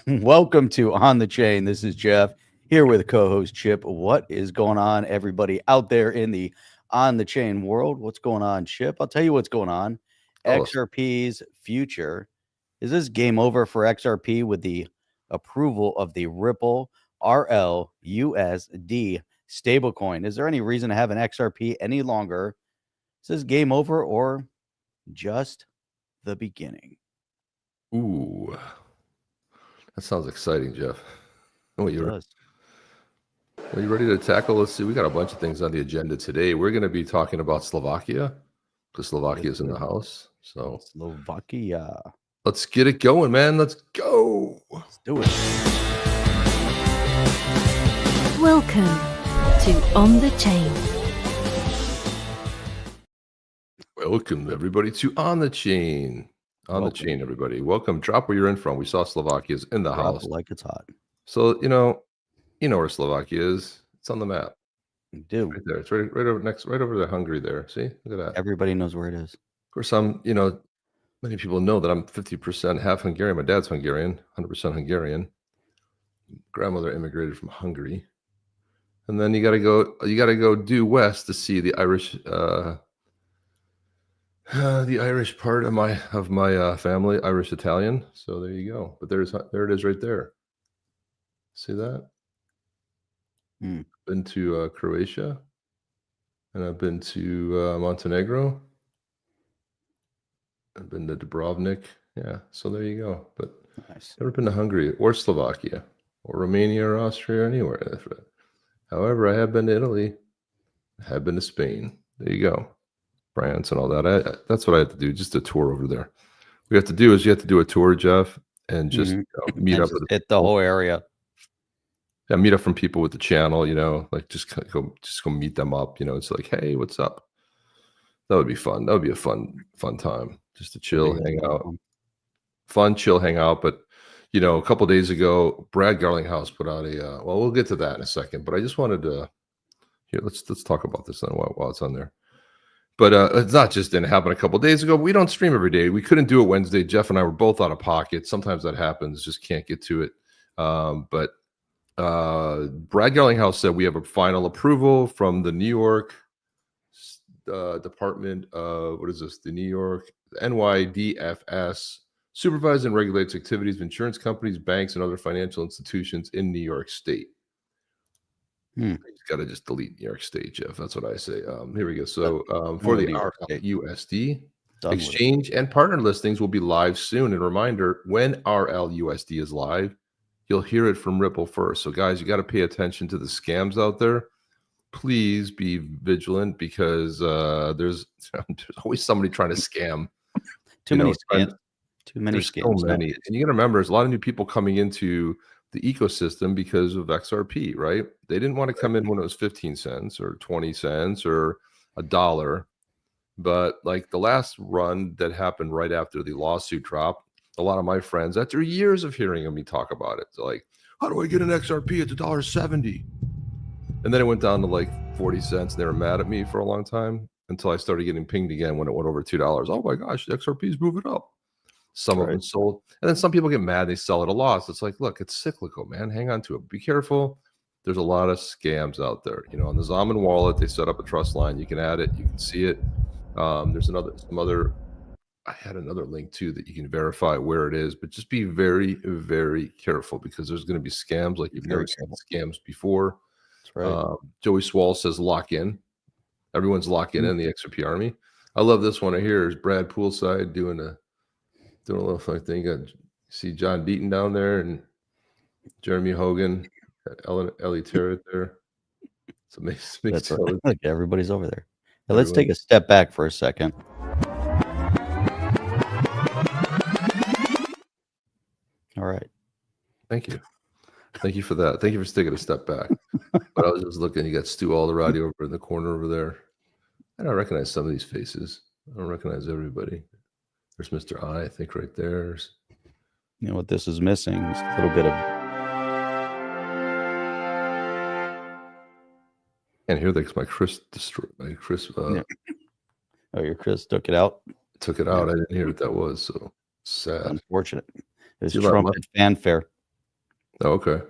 Welcome to On the Chain. This is Jeff here with co-host Chip. What is going on, everybody out there in the On the Chain world? What's going on, Chip? I'll tell you what's going on. XRP's future. Is this game over for XRP with the approval of the Ripple RLUSD stablecoin? Is there any reason to have an XRP any longer? Is this game over or just the beginning? Ooh, that sounds exciting, Jeff. Oh, you are you ready to tackle? Let's see. We got a bunch of things on the agenda today. We're going to be talking about Slovakia because Slovakia is in the house. So Slovakia. Let's get it going, man. Let's go. Let's do it. Welcome to On the Chain. Welcome, everybody, to On the Chain. On the chain, everybody. Welcome. Drop where you're in from. We saw Slovakia's in the house. Like it's hot. So, you know where Slovakia is. It's on the map. You do. Right there. It's right over the Hungary there. See? Look at that. Everybody knows where it is. Of course, many people know that I'm 50% half Hungarian. My dad's Hungarian, 100% Hungarian. Grandmother immigrated from Hungary. And then you got to go due west to see the Irish part of my family, Irish Italian. So there you go. But there it is right there. See that? Been to Croatia, and I've been to Montenegro. I've been to Dubrovnik. Yeah, so there you go. But nice. Never been to Hungary or Slovakia or Romania or Austria or anywhere. However, I have been to Italy. I have been to Spain. There you go. France and all that. That's what I have to do. Just a tour over there. What you have to do is you have to do a tour, Jeff, and just meet up with the whole area. Yeah, meet up from people with the channel. Like just go meet them up. It's like, hey, what's up? That would be fun. That would be a fun time. Just to chill, hang out. Fun, chill, hang out. But a couple of days ago, Brad Garlinghouse put out a. Well, we'll get to that in a second. But I just wanted to. Here, let's talk about this then while it's on there. But it's not just didn't happen a couple of days ago. But we don't stream every day. We couldn't do it Wednesday. Jeff and I were both out of pocket. Sometimes that happens. Just can't get to it. But Brad Garlinghouse said we have a final approval from the New York Department of the New York NYDFS supervises and regulates activities of insurance companies, banks, and other financial institutions in New York State. You got to just delete New York State, Jeff. That's what I say. Here we go. So for the RLUSD exchange and partner listings will be live soon. And reminder, when RLUSD is live, you'll hear it from Ripple first. So guys, you got to pay attention to the scams out there. Please be vigilant because there's always somebody trying to scam. Too many scams. So many. And you got to remember, there's a lot of new people coming into the ecosystem because of XRP, right? They didn't want to come in when it was 15 cents or 20 cents or $1. But like the last run that happened right after the lawsuit dropped, a lot of my friends, after years of hearing me talk about it, they're like, how do I get an XRP? It's $1.70. And then it went down to like 40 cents. They were mad at me for a long time until I started getting pinged again when it went over $2. Oh my gosh, the XRP is moving up. Some of them sold. And then some people get mad. They sell at a loss. It's like, look, it's cyclical, man. Hang on to it. Be careful. There's a lot of scams out there. On the Girin Wallet, they set up a trust line. You can add it. You can see it. There's I had another link too that you can verify where it is, but just be very, very careful because there's going to be scams like you've never seen scams before. That's right. Joey Swall says lock in. Everyone's locking in the XRP army. I love this one right here. Is Brad poolside doing a little fun thing. You see John Deaton down there and Jeremy Hogan, Ellie Terrett there. It's amazing. That's right. Look, everybody's over there. Now, let's take a step back for a second. All right. Thank you. Thank you for that. Thank you for taking a step back. But I was just looking. You got Stu Alderati over in the corner over there. I don't recognize some of these faces. I don't recognize everybody. There's Mr. I think right there. You know what this is missing? Is a little bit of. And here my Chris destroyed my Chris. Yeah. Oh, your Chris took it out. Took it out. I didn't hear what that was. So sad. Unfortunate. It was trumpet fanfare. Oh, okay.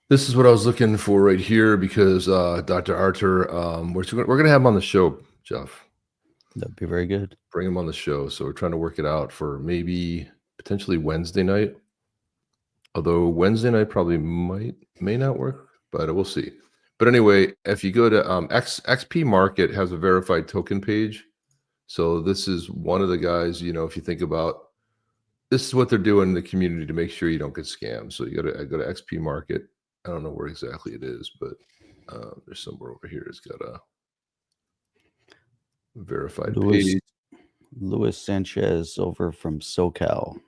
This is what I was looking for right here because Dr. Arthur, we're going to have him on the show, Jeff. That'd be very good. Bring him on the show. So we're trying to work it out for maybe potentially Wednesday night. Although Wednesday night probably may not work, but we'll see. But anyway, if you go to XP Market has a verified token page. So this is one of the guys, you know, if you think about this is what they're doing in the community to make sure you don't get scammed. So you go to XP Market. I don't know where exactly it is, but there's somewhere over here. It's got a verified page. Luis Sanchez over from SoCal.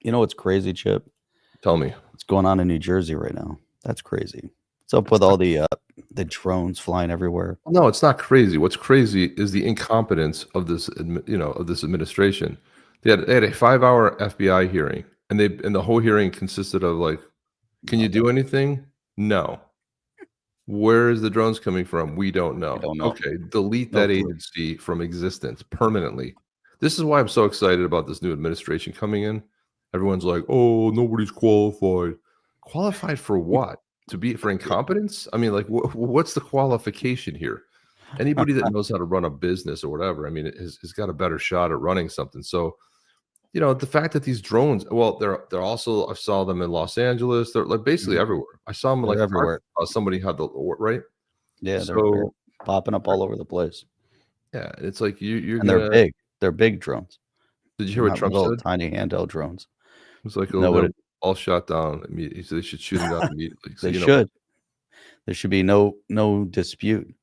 You know what's crazy, Chip? Tell me. What's going on in New Jersey right now? That's crazy. What's up with all the drones flying everywhere? No, it's not crazy. What's crazy is the incompetence of this, of this administration. They had a 5-hour FBI hearing, and the whole hearing consisted of like, can you do anything? No. Where is the drones coming from? We don't know. Okay, delete that agency from existence permanently. This is why I'm so excited about this new administration coming in. Everyone's like, oh, nobody's qualified. Qualified for what? For incompetence? I mean, like, what's the qualification here? Anybody that knows how to run a business or whatever, I mean, has got a better shot at running something. So, you know, the fact that these drones, well, they're also, I saw them in Los Angeles. They're like basically everywhere. I saw them like everywhere. Somebody had the right. Yeah, they're popping up all over the place. Yeah, it's like you're. And they're big. They're big drones. Did you hear what Trump said? Tiny handheld drones. It was like, oh, all shot down immediately. So they should shoot them down immediately. So, they should. There should be no dispute.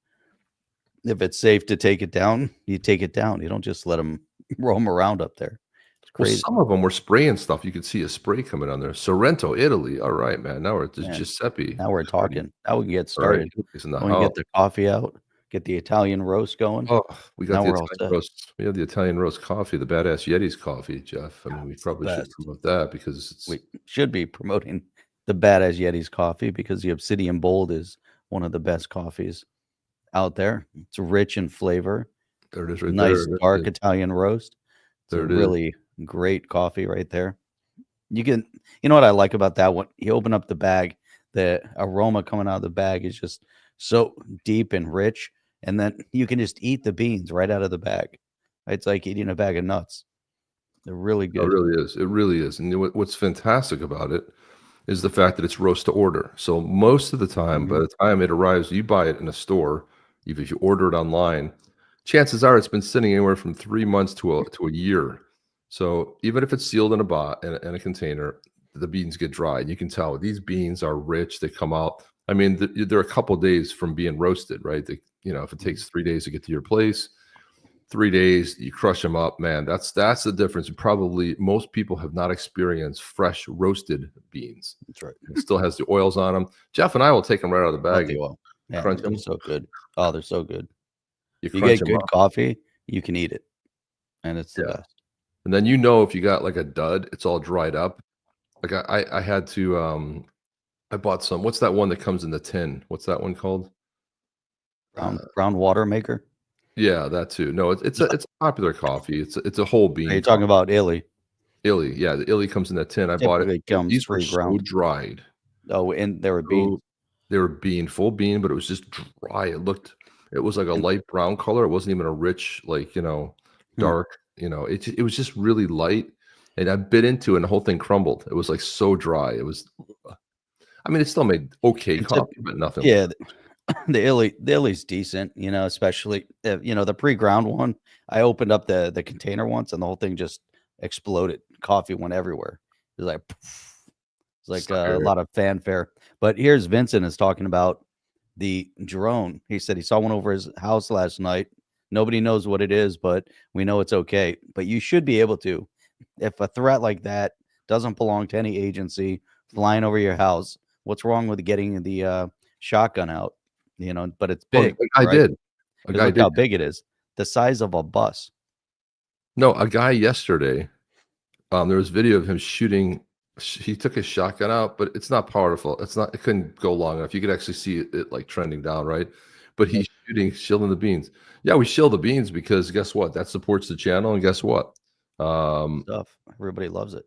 If it's safe to take it down, you take it down. You don't just let them roam around up there. It's crazy. Well, some of them were spraying stuff. You could see a spray coming on there. Sorrento, Italy. All right, man. Now we're Giuseppe. Now we're talking. Now we can get started. Right. We can get the coffee out. Get the Italian roast going. Oh, we got the Italian roast. We have the Italian roast coffee, the badass YETIS coffee, Jeff. I mean, we probably should promote that because we should be promoting the badass YETIS coffee because the Obsidian Bold is one of the best coffees out there. It's rich in flavor. There it is, right nice there. Dark Italian roast. It's a really great coffee right there. You know what I like about that one? You open up the bag, the aroma coming out of the bag is just so deep and rich. And then you can just eat the beans right out of the bag. It's like eating a bag of nuts. They're really good. It really is. It really is. And what's fantastic about it is the fact that it's roast to order. So most of the time, by the time it arrives, you buy it in a store, even if you order it online, chances are it's been sitting anywhere from 3 months to a year. So even if it's sealed in a container, the beans get dry. And you can tell these beans are rich. They come out. I mean, they're a couple days from being roasted, right? If it takes 3 days to get to your place, 3 days, you crush them up, man. That's the difference. Probably most people have not experienced fresh roasted beans. That's right. It still has the oils on them. Jeff and I will take them right out of the bag. Yeah, crunch them. So good. Oh, they're so good. You get good coffee, you can eat it, and it's the best. And then if you got like a dud, it's all dried up. Like I had to I bought some. What's that one that comes in the tin? What's that one called? Brown water maker. Yeah, that too. No, it's a popular coffee. It's a whole bean. Are you talking about Illy? Illy, yeah, the Illy comes in that tin. I bought it. These were so dried. Oh, and they were beans. They were full bean, but it was just dry. It was like a light brown color. It wasn't even a rich, dark. It was just really light. And I bit into it, and the whole thing crumbled. It was like so dry. It was. I mean, it still made okay coffee, but nothing. Yeah. The Illy's decent, especially the pre-ground one. I opened up the container once and the whole thing just exploded. Coffee went everywhere. It was like a lot of fanfare. But here's Vincent is talking about the drone. He said he saw one over his house last night. Nobody knows what it is, but we know it's okay. But you should be able to, if a threat like that doesn't belong to any agency flying over your house. What's wrong with getting the shotgun out? But it's big. I did. Look how big it is. The size of a bus. No, a guy yesterday, there was video of him shooting. He took his shotgun out, but it's not powerful. It couldn't go long enough. You could actually see it like trending down, right? But he's shilling the beans. Yeah, we shill the beans because guess what? That supports the channel. And guess what? Stuff. Everybody loves it.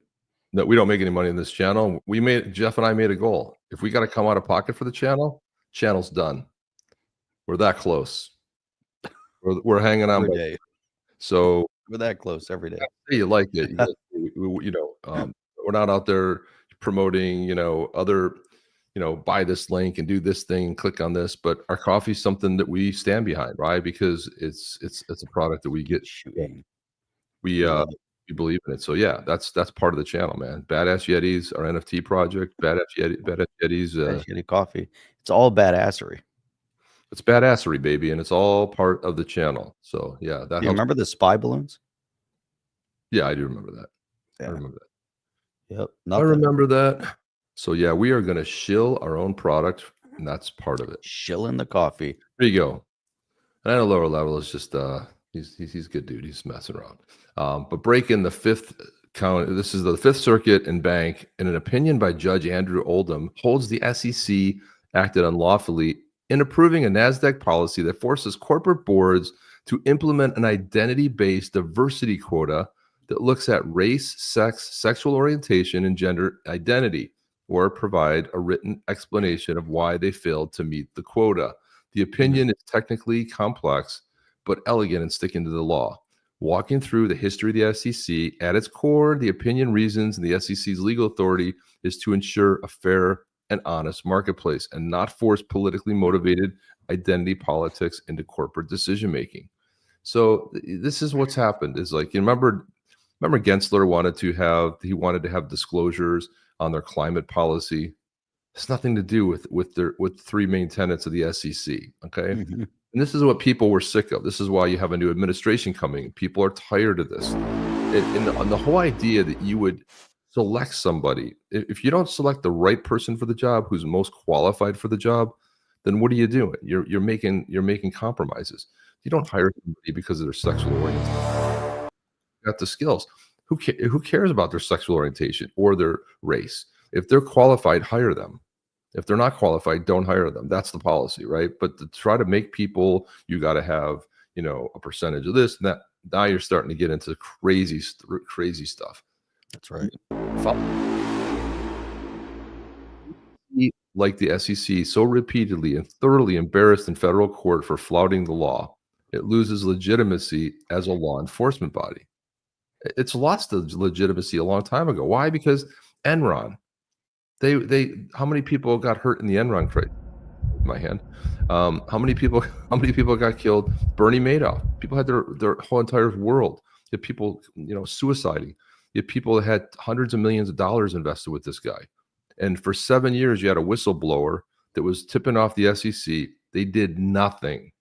No, we don't make any money in this channel. Jeff and I made a goal. If we got to come out of pocket for the channel's done. We're that close. We're hanging on every by day. So We're that close every day. you like it. We're not out there promoting, other, buy this link and do this thing, click on this. But our coffee is something that we stand behind, right? Because it's a product that we get. We believe in it. So yeah, that's part of the channel, man. Badass Yetis, our NFT project. Badass Yetis. Badass Yeti coffee. It's all badassery. It's badassery, baby, and it's all part of the channel. So yeah, that. You remember the spy balloons? Yeah, I do remember that. Yeah. I remember that. Yep. I remember that. So yeah, we are going to shill our own product, and that's part of it. Shilling the coffee. There you go. And at a lower level, it's just he's a good dude. He's messing around. But breaking the fifth count. This is the Fifth Circuit and Bank, in an opinion by Judge Andrew Oldham, holds the SEC acted unlawfully in approving a NASDAQ policy that forces corporate boards to implement an identity-based diversity quota that looks at race, sex, sexual orientation, and gender identity, or provide a written explanation of why they failed to meet the quota. The opinion is technically complex, but elegant in sticking to the law. Walking through the history of the SEC, at its core, the opinion reasons and the SEC's legal authority is to ensure a fair and honest marketplace and not force politically motivated identity politics into corporate decision-making. So this is what's happened. Is like, you remember Gensler wanted to have disclosures on their climate policy. It's nothing to do with three main tenets of the SEC. Okay. Mm-hmm. And this is what people were sick of. This is why you have a new administration coming. People are tired of this. And the whole idea that you would select somebody, if you don't select the right person for the job, who's most qualified for the job, then what are you doing? You're making compromises. You don't hire somebody because of their sexual orientation. Got the skills. Who cares about their sexual orientation or their race? If they're qualified, hire them. If they're not qualified, don't hire them. That's the policy, right? But to try to make people, you got to have, a percentage of this and that. Now you're starting to get into crazy stuff. That's right. Like the SEC so repeatedly and thoroughly embarrassed in federal court for flouting the law, it loses legitimacy as a law enforcement body. It's lost the legitimacy a long time ago. Why? Because Enron. How many people got hurt in the Enron crisis? My hand. How many people got killed? Bernie Madoff. People had their whole entire world. You had people, suiciding. You had people that had hundreds of millions of dollars invested with this guy. And for 7 years, you had a whistleblower that was tipping off the SEC. They did nothing.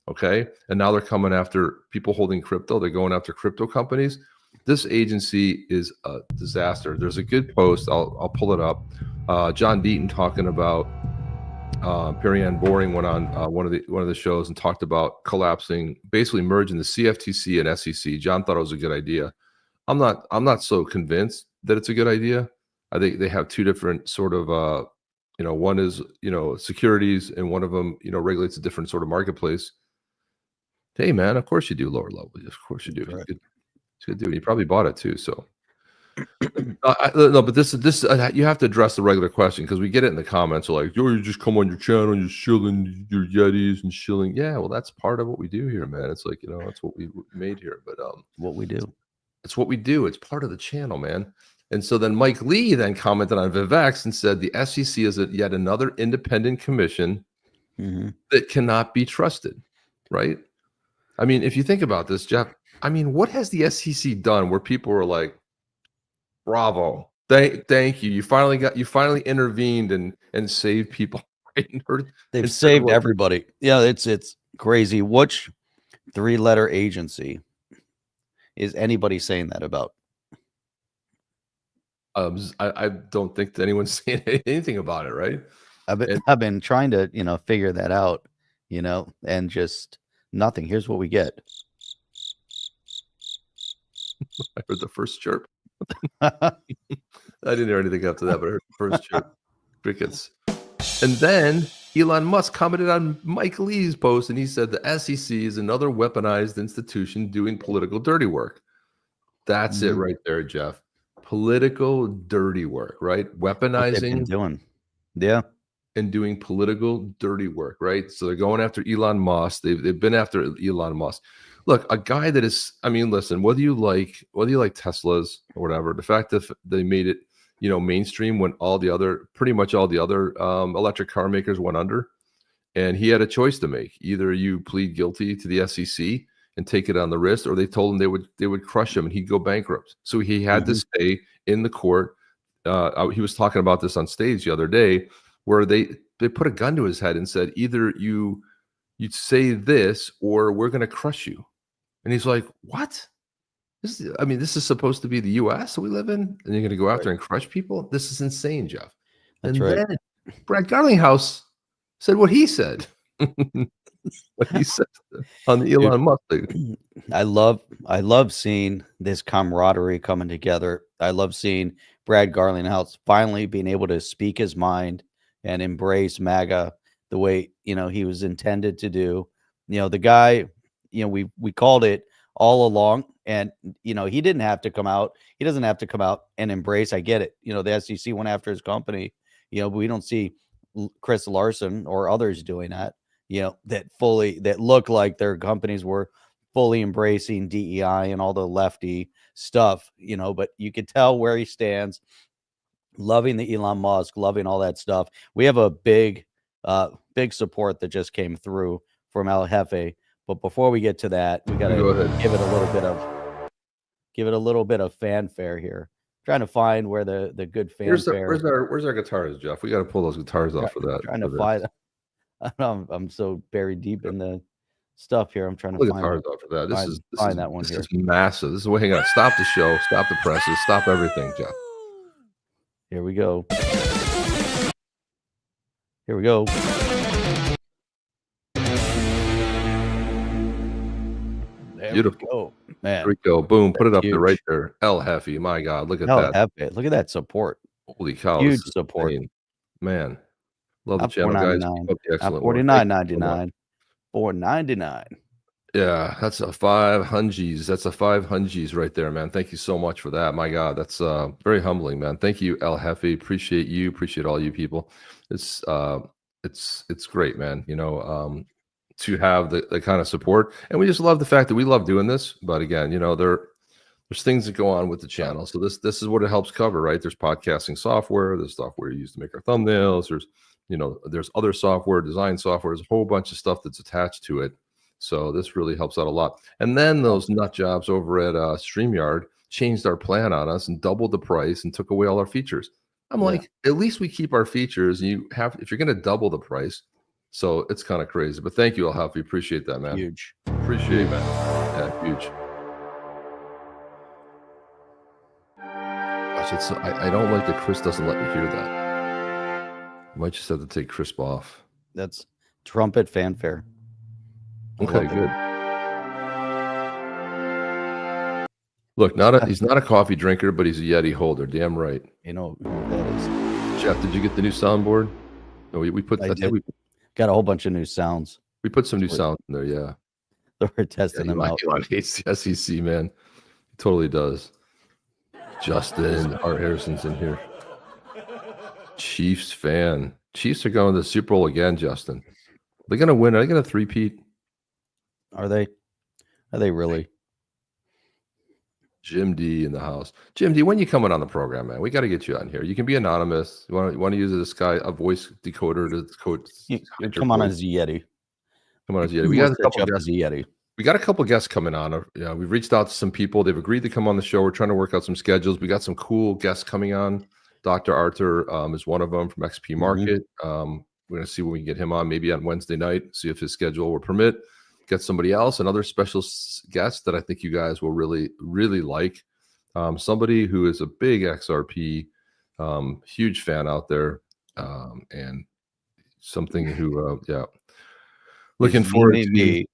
Okay. And now they're coming after people holding crypto. They're going after crypto companies. This agency is a disaster. There's a good post. I'll pull it up. John Deaton talking about Perianne Boring went on one of the shows and talked about collapsing, basically merging the CFTC and SEC. John thought it was a good idea. I'm not so convinced that it's a good idea. I think they have two different sort of one is securities, and one of them regulates a different sort of marketplace. Hey man, of course you do lower level. Of course you do. Right. It's good dude. You probably bought it too. So no, but this you have to address the regular question, because we get it in the comments. Like, you just come on your channel, you're shilling your Yetis and shilling. Yeah, well, that's part of what we do here, man. It's like, that's what we made here. But what we do. It's what we do. It's part of the channel, man. And so then Mike Lee then commented on Vivex and said the SEC is yet another independent commission that cannot be trusted, right? I mean, if you think about this, Jeff, I mean, what has the SEC done where people were like, bravo, thank you. You finally intervened and saved people. They've saved everybody. Yeah, it's crazy. Which three-letter agency is anybody saying that about? I don't think that anyone's saying anything about it, right? I've been trying to figure that out, and just nothing. Here's what we get. I heard the first chirp. I didn't hear anything after that, but I heard the first chirp. Crickets. And then Elon Musk commented on Mike Lee's post, and he said the SEC is another weaponized institution doing political dirty work. That's it right there, Jeff. political dirty work, right? Weaponizing doing. Yeah. And doing political dirty work, right? So they're going after Elon Musk. They've been after Elon Musk. Look, a guy that is, I mean, listen, whether you like Teslas or whatever, the fact that they made it, mainstream when pretty much all the other electric car makers went under, and he had a choice to make. Either you plead guilty to the SEC and take it on the wrist, or they told him they would crush him and he'd go bankrupt. So he had to stay in the court. He was talking about this on stage the other day, where they put a gun to his head and said, either you say this or we're going to crush you. And he's like, what? This is supposed to be the U.S. that we live in, and you're going to go out there and crush people? This is insane, Jeff. That's right. Then Brad Garlinghouse said what he said. What he said on the Elon Musk thing. I love seeing this camaraderie coming together. I love seeing Brad Garlinghouse finally being able to speak his mind and embrace MAGA the way, he was intended to do. The guy, we called it all along, and, he didn't have to come out. He doesn't have to come out and embrace. I get it. The SEC went after his company, but we don't see Chris Larson or others doing that, that look like their companies were fully embracing DEI and all the lefty stuff, but you could tell where he stands. Loving the Elon Musk, loving all that stuff. We have a big support that just came through from El Jefe. But before we get to that, we got to give it a little bit of fanfare here. Trying to find where the good fanfare. Where's our guitars, Jeff? We got to pull those guitars off for that. Trying to find. I'm so buried deep in the stuff here. I'm trying to find guitars off for that. This is here. Is massive. This is hang on. Stop the show. Stop the presses. Stop everything, Jeff. Here we go. Here we go. Beautiful. Man. There we go. Boom. Put it up there right there. El Jefe. My God. Look at that. Look at that support. Holy cow. Huge support. Man. Love the channel, guys. $49.99. $4.99. Yeah, that's a 5 hungies. That's a 5 hungies right there, man. Thank you so much for that. My God, that's very humbling, man. Thank you, El Jefe. Appreciate you. Appreciate all you people. It's great, man. To have the kind of support, and we just love the fact that we love doing this. But again, there's things that go on with the channel. So this is what it helps cover, right? There's podcasting software. There's software you use to make our thumbnails. There's other software, design software. There's a whole bunch of stuff that's attached to it. So this really helps out a lot. And then those nut jobs over at StreamYard changed our plan on us and doubled the price and took away all our features. I'm like, at least we keep our features. And if you're going to double the price, so it's kind of crazy. But thank you, El Jefe. Appreciate that, man. Huge. Appreciate it, man. Yeah, huge. Gosh, I don't like that Chris doesn't let me hear that. Might just have to take Chris off. That's trumpet fanfare. Okay, good. Look, he's not a coffee drinker, but he's a Yeti holder. Damn right. You know who that is. Jeff, did you get the new soundboard? No, we put. Got a whole bunch of new sounds. We put some new sounds in there. Yeah, we're testing them out. Elon hates the SEC, man. He totally does. Justin R. Harrison's in here. Chiefs fan. Chiefs are going to the Super Bowl again, Justin. They're going to win. Are they going to three-peat? Are they? Are they really? Jim D in the house. Jim D, when you coming on the program, man? We got to get you on here. You can be anonymous. You want to use a voice decoder to code? Come on as a Yeti. Come on as a Yeti. We got a couple guests coming on. We've reached out to some people. They've agreed to come on the show. We're trying to work out some schedules. We got some cool guests coming on. Dr. Arthur is one of them from XP Market. We're going to see when we can get him on, maybe on Wednesday night, see if his schedule will permit. Get somebody else, another special guest that I think you guys will really, really like. Somebody who is a big XRP, huge fan out there, and something who, looking forward to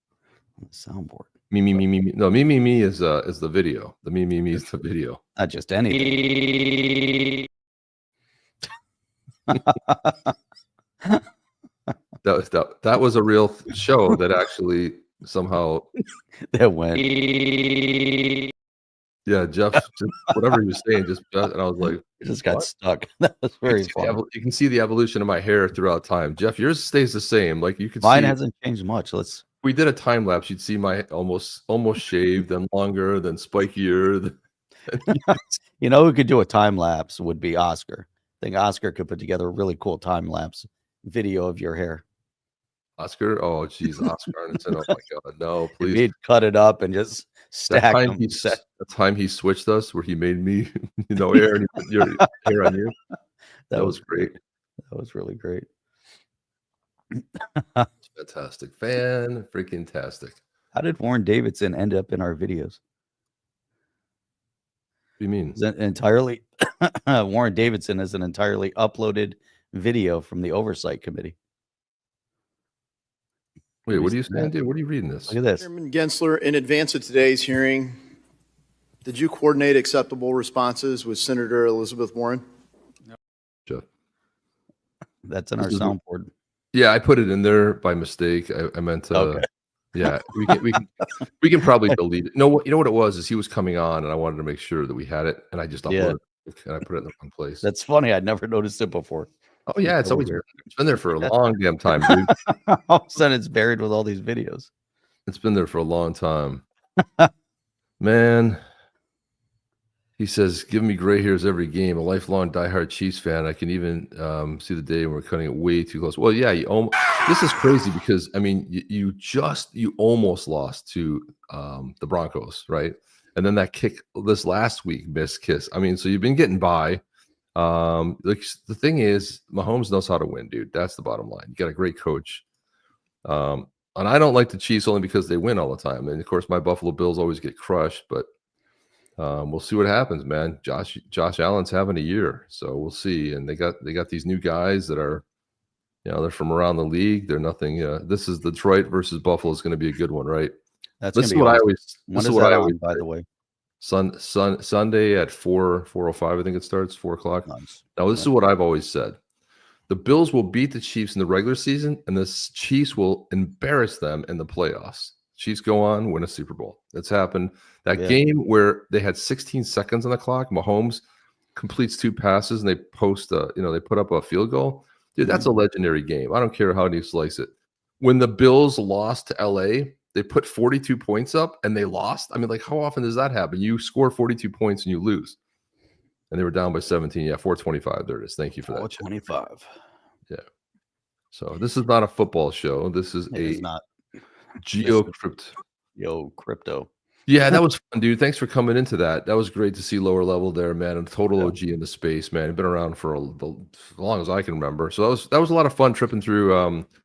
soundboard. Me. No, me is the video. The me is the video. Not just anything. That was a real show that actually somehow that went. Yeah, Jeff, just whatever he was saying, and I was like, it just got stuck. That was very funny. You can see the evolution of my hair throughout time. Jeff, yours stays the same. Like you could Mine see, hasn't changed much. we did a time lapse. You'd see my almost shaved, then longer, then spikier. You know who could do a time lapse would be Oscar. I think Oscar could put together a really cool time lapse video of your hair. Oscar? Oh, geez, Oscar Arneson. Oh, my God. No, please. He'd cut it up and just stack them. The time he switched us where he made me, hair and he put your hair on you. That was great. That was really great. Fantastic. Freaking-tastic. How did Warren Davidson end up in our videos? What do you mean? Is that entirely Warren Davidson is an entirely uploaded video from the Oversight Committee. Wait, what are you saying, dude? What are you reading this? Look at this. Chairman Gensler, in advance of today's hearing, did you coordinate acceptable responses with Senator Elizabeth Warren? No. That's in our soundboard. Yeah, I put it in there by mistake. I meant to. Okay. Yeah, we can probably delete it. No, you know what it was is he was coming on, and I wanted to make sure that we had it, and I just uploaded it, and I put it in the wrong place. That's funny. I'd never noticed it before. Oh yeah, it's been there for a long damn time, dude. All of a sudden, it's buried with all these videos. It's been there for a long time, man. He says, "Give me gray hairs every game. A lifelong diehard Chiefs fan. I can even see the day when we're cutting it way too close." Well, yeah, this is crazy because I mean, you almost lost to the Broncos, right? And then that kick this last week, missed kiss. I mean, so you've been getting by. Like the thing is, Mahomes knows how to win, dude. That's the bottom line. You got a great coach. And I don't like the Chiefs only because they win all the time. And of course, my Buffalo Bills always get crushed, but we'll see what happens, man. Josh Allen's having a year, so we'll see. And they got these new guys that are, they're from around the league. They're nothing. This is Detroit versus Buffalo is going to be a good one, right? This is what I always. When is that on, by the way? Sunday at 4:05, I think it starts 4:00. Nice. Now this is what I've always said: the Bills will beat the Chiefs in the regular season, and the Chiefs will embarrass them in the playoffs. Chiefs go on, win a Super Bowl. That's happened. That game where they had 16 seconds on the clock, Mahomes completes 2 passes, and they they put up a field goal. Dude, that's a legendary game. I don't care how you slice it. When the Bills lost to LA, they put 42 points up and they lost. I mean, like, how often does that happen? You score 42 points and you lose. And they were down by 17. Yeah, 425. There it is. Thank you for that. 425. Yeah. So this is not a football show. This is crypto. Yeah, that was fun, dude. Thanks for coming into that. That was great to see lower level there, man. And total OG in the space, man. Been around for as long as I can remember. So that was a lot of fun tripping through,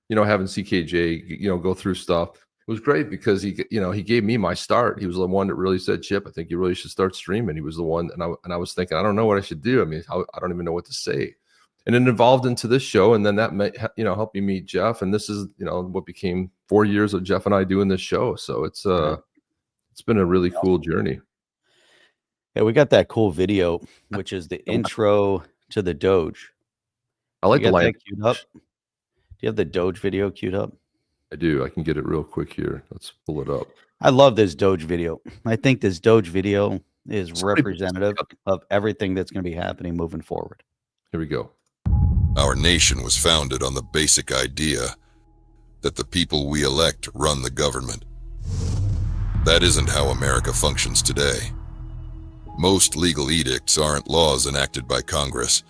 having CKJ, go through stuff. It was great because he gave me my start. He was the one that really said, "Chip, I think you really should start streaming." He was the one, and I was thinking, I don't know what I should do. I mean, I don't even know what to say. And it evolved into this show, and then that helped me meet Jeff. And this is what became 4 years of Jeff and I doing this show. So it's been a really cool journey. Yeah, we got that cool video, which is the intro to the Doge. I like the light queued up. Do you have the Doge video queued up? I do. I can get it real quick here. Let's pull it up. I love this Doge video. I think this Doge video is representative of everything that's going to be happening moving forward. Here we go. Our nation was founded on the basic idea that the people we elect run the government. That isn't how America functions today. Most legal edicts aren't laws enacted by Congress,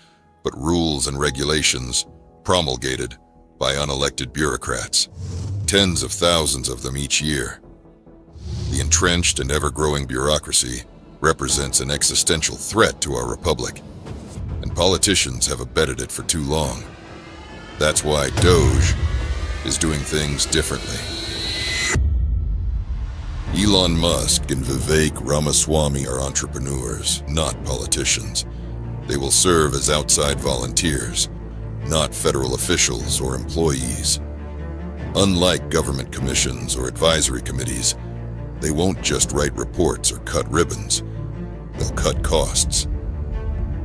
but rules and regulations promulgated by unelected bureaucrats. Tens of thousands of them each year. The entrenched and ever-growing bureaucracy represents an existential threat to our republic, and politicians have abetted it for too long. That's why Doge is doing things differently. Elon Musk and Vivek Ramaswamy are entrepreneurs, not politicians. They will serve as outside volunteers, not federal officials or employees. Unlike government commissions or advisory committees, they won't just write reports or cut ribbons. They'll cut costs.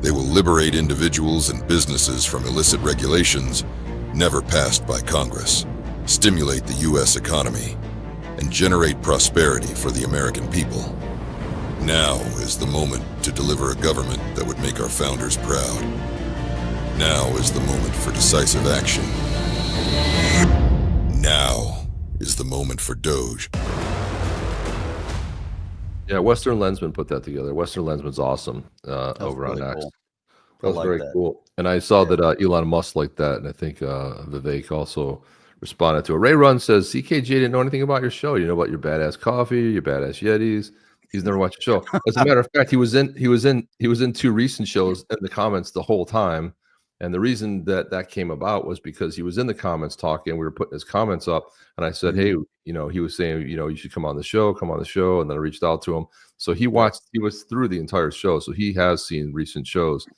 They will liberate individuals and businesses from illicit regulations never passed by Congress, stimulate the U.S. economy, and generate prosperity for the American people. Now is the moment to deliver a government that would make our founders proud. Now is the moment for decisive action. Now is the moment for Doge. Yeah, Western Lensman put that together. Western Lensman's awesome over really on X. cool. That was like very that. cool. And I saw that Elon Musk liked that, and I think Vivek also responded to it. Ray Run says, CKJ didn't know anything about your show. You know about your badass coffee, your badass Yetis. He's never watched your show. As a matter of fact, he was in 2 recent shows in the comments the whole time. And the reason that came about was because he was in the comments talking. We were putting his comments up, and I said, "Hey, he was saying, you should come on the show, And then I reached out to him. So he watched. He was through the entire show, so he has seen recent shows.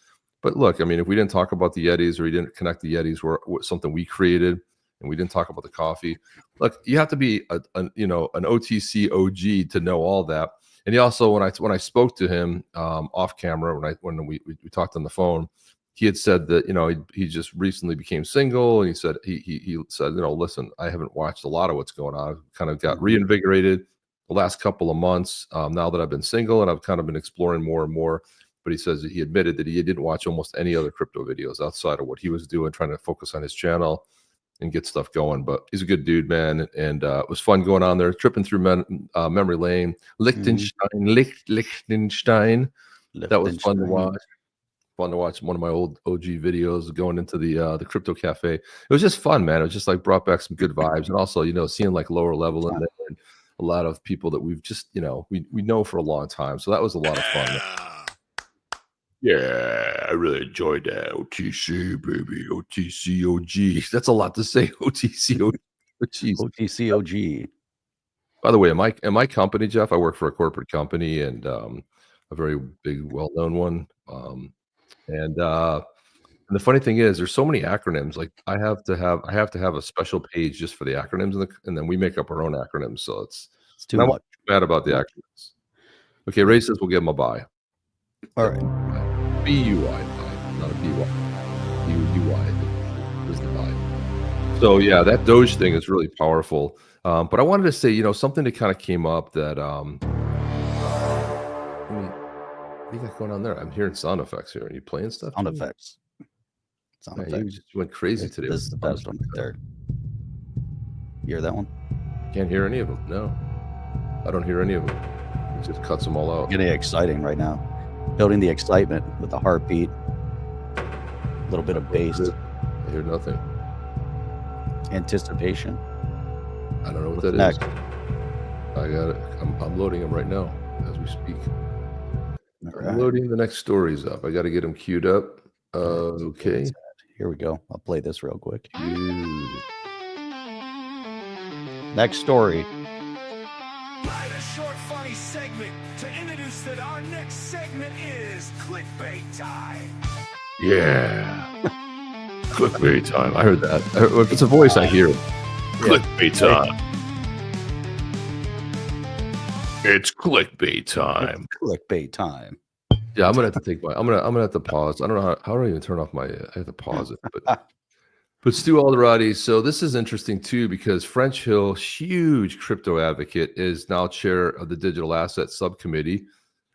But look, I mean, if we didn't talk about the Yetis, or we didn't connect the Yetis with something we created, and we didn't talk about the coffee, look, you have to be an OTC OG to know all that. And he also, when I spoke to him off camera, when we talked on the phone, he had said that he just recently became single, and he said he said, listen, I haven't watched a lot of what's going on. I've kind of got reinvigorated the last couple of months now that I've been single, and I've kind of been exploring more and more. But he says that he admitted that he didn't watch almost any other crypto videos outside of what he was doing, trying to focus on his channel and get stuff going. But he's a good dude, man, and it was fun going on there, tripping through memory lane, Liechtenstein. That was fun to watch. Fun to watch one of my old OG videos going into the Crypto.cafe. It was just fun, man. It was just like brought back some good vibes, and also seeing like lower level in there, and a lot of people that we've just we know for a long time. So that was a lot of fun. Yeah, I really enjoyed that. OTC, baby. OTC OG. That's a lot to say. OTC OG. OTC OG. By the way, in my company, Jeff, I work for a corporate company, and a very big, well-known one. And the funny thing is, there's so many acronyms. Like I have to have a special page just for the acronyms, and then we make up our own acronyms. So it's too much. I'm not mad about the acronyms. Okay, Ray says we'll give him a buy. All right. BUI, not a BY. BUI is the buy. So yeah, that Doge thing is really powerful. But I wanted to say, something that kind of came up that what do you got going on there? I'm hearing sound effects here. Are you playing stuff? Sound effects. You just went crazy today. This is the best one right there. You hear that one? Can't hear any of them. No, I don't hear any of them. It just cuts them all out. Getting exciting right now. Building the excitement with the heartbeat. A little bit of bass. I hear nothing. Anticipation. I don't know what that is. I got it. I'm loading them right now as we speak. I'm loading the next stories up. I got to get them queued up. Okay. Here we go. I'll play this real quick. Next story. Right, a short, funny segment to introduce that our next segment is clickbait time. Yeah. Clickbait time. I heard that. If it's a voice, I hear it. Clickbait time. It's clickbait time. Clickbait time. Yeah, I'm gonna have to I'm gonna have to pause. I don't know how do I even turn off my I have to pause it. But Stu Alderati, so this is interesting too, because French Hill, huge crypto advocate, is now chair of the Digital Asset Subcommittee.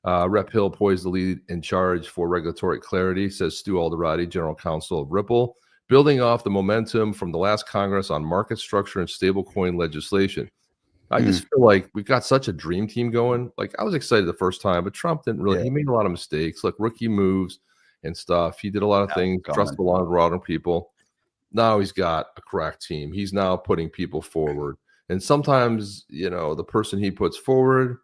Rep Hill poised to lead in charge for regulatory clarity, says Stu Alderati, General Counsel of Ripple, building off the momentum from the last Congress on market structure and stablecoin legislation. I just feel like we've got such a dream team going. Like I was excited the first time, but Trump didn't really. He made a lot of mistakes, like rookie moves and stuff. He did a lot of things, trusted a lot of wrong people. Now he's got a crack team. He's now putting people forward. And sometimes, the person he puts forward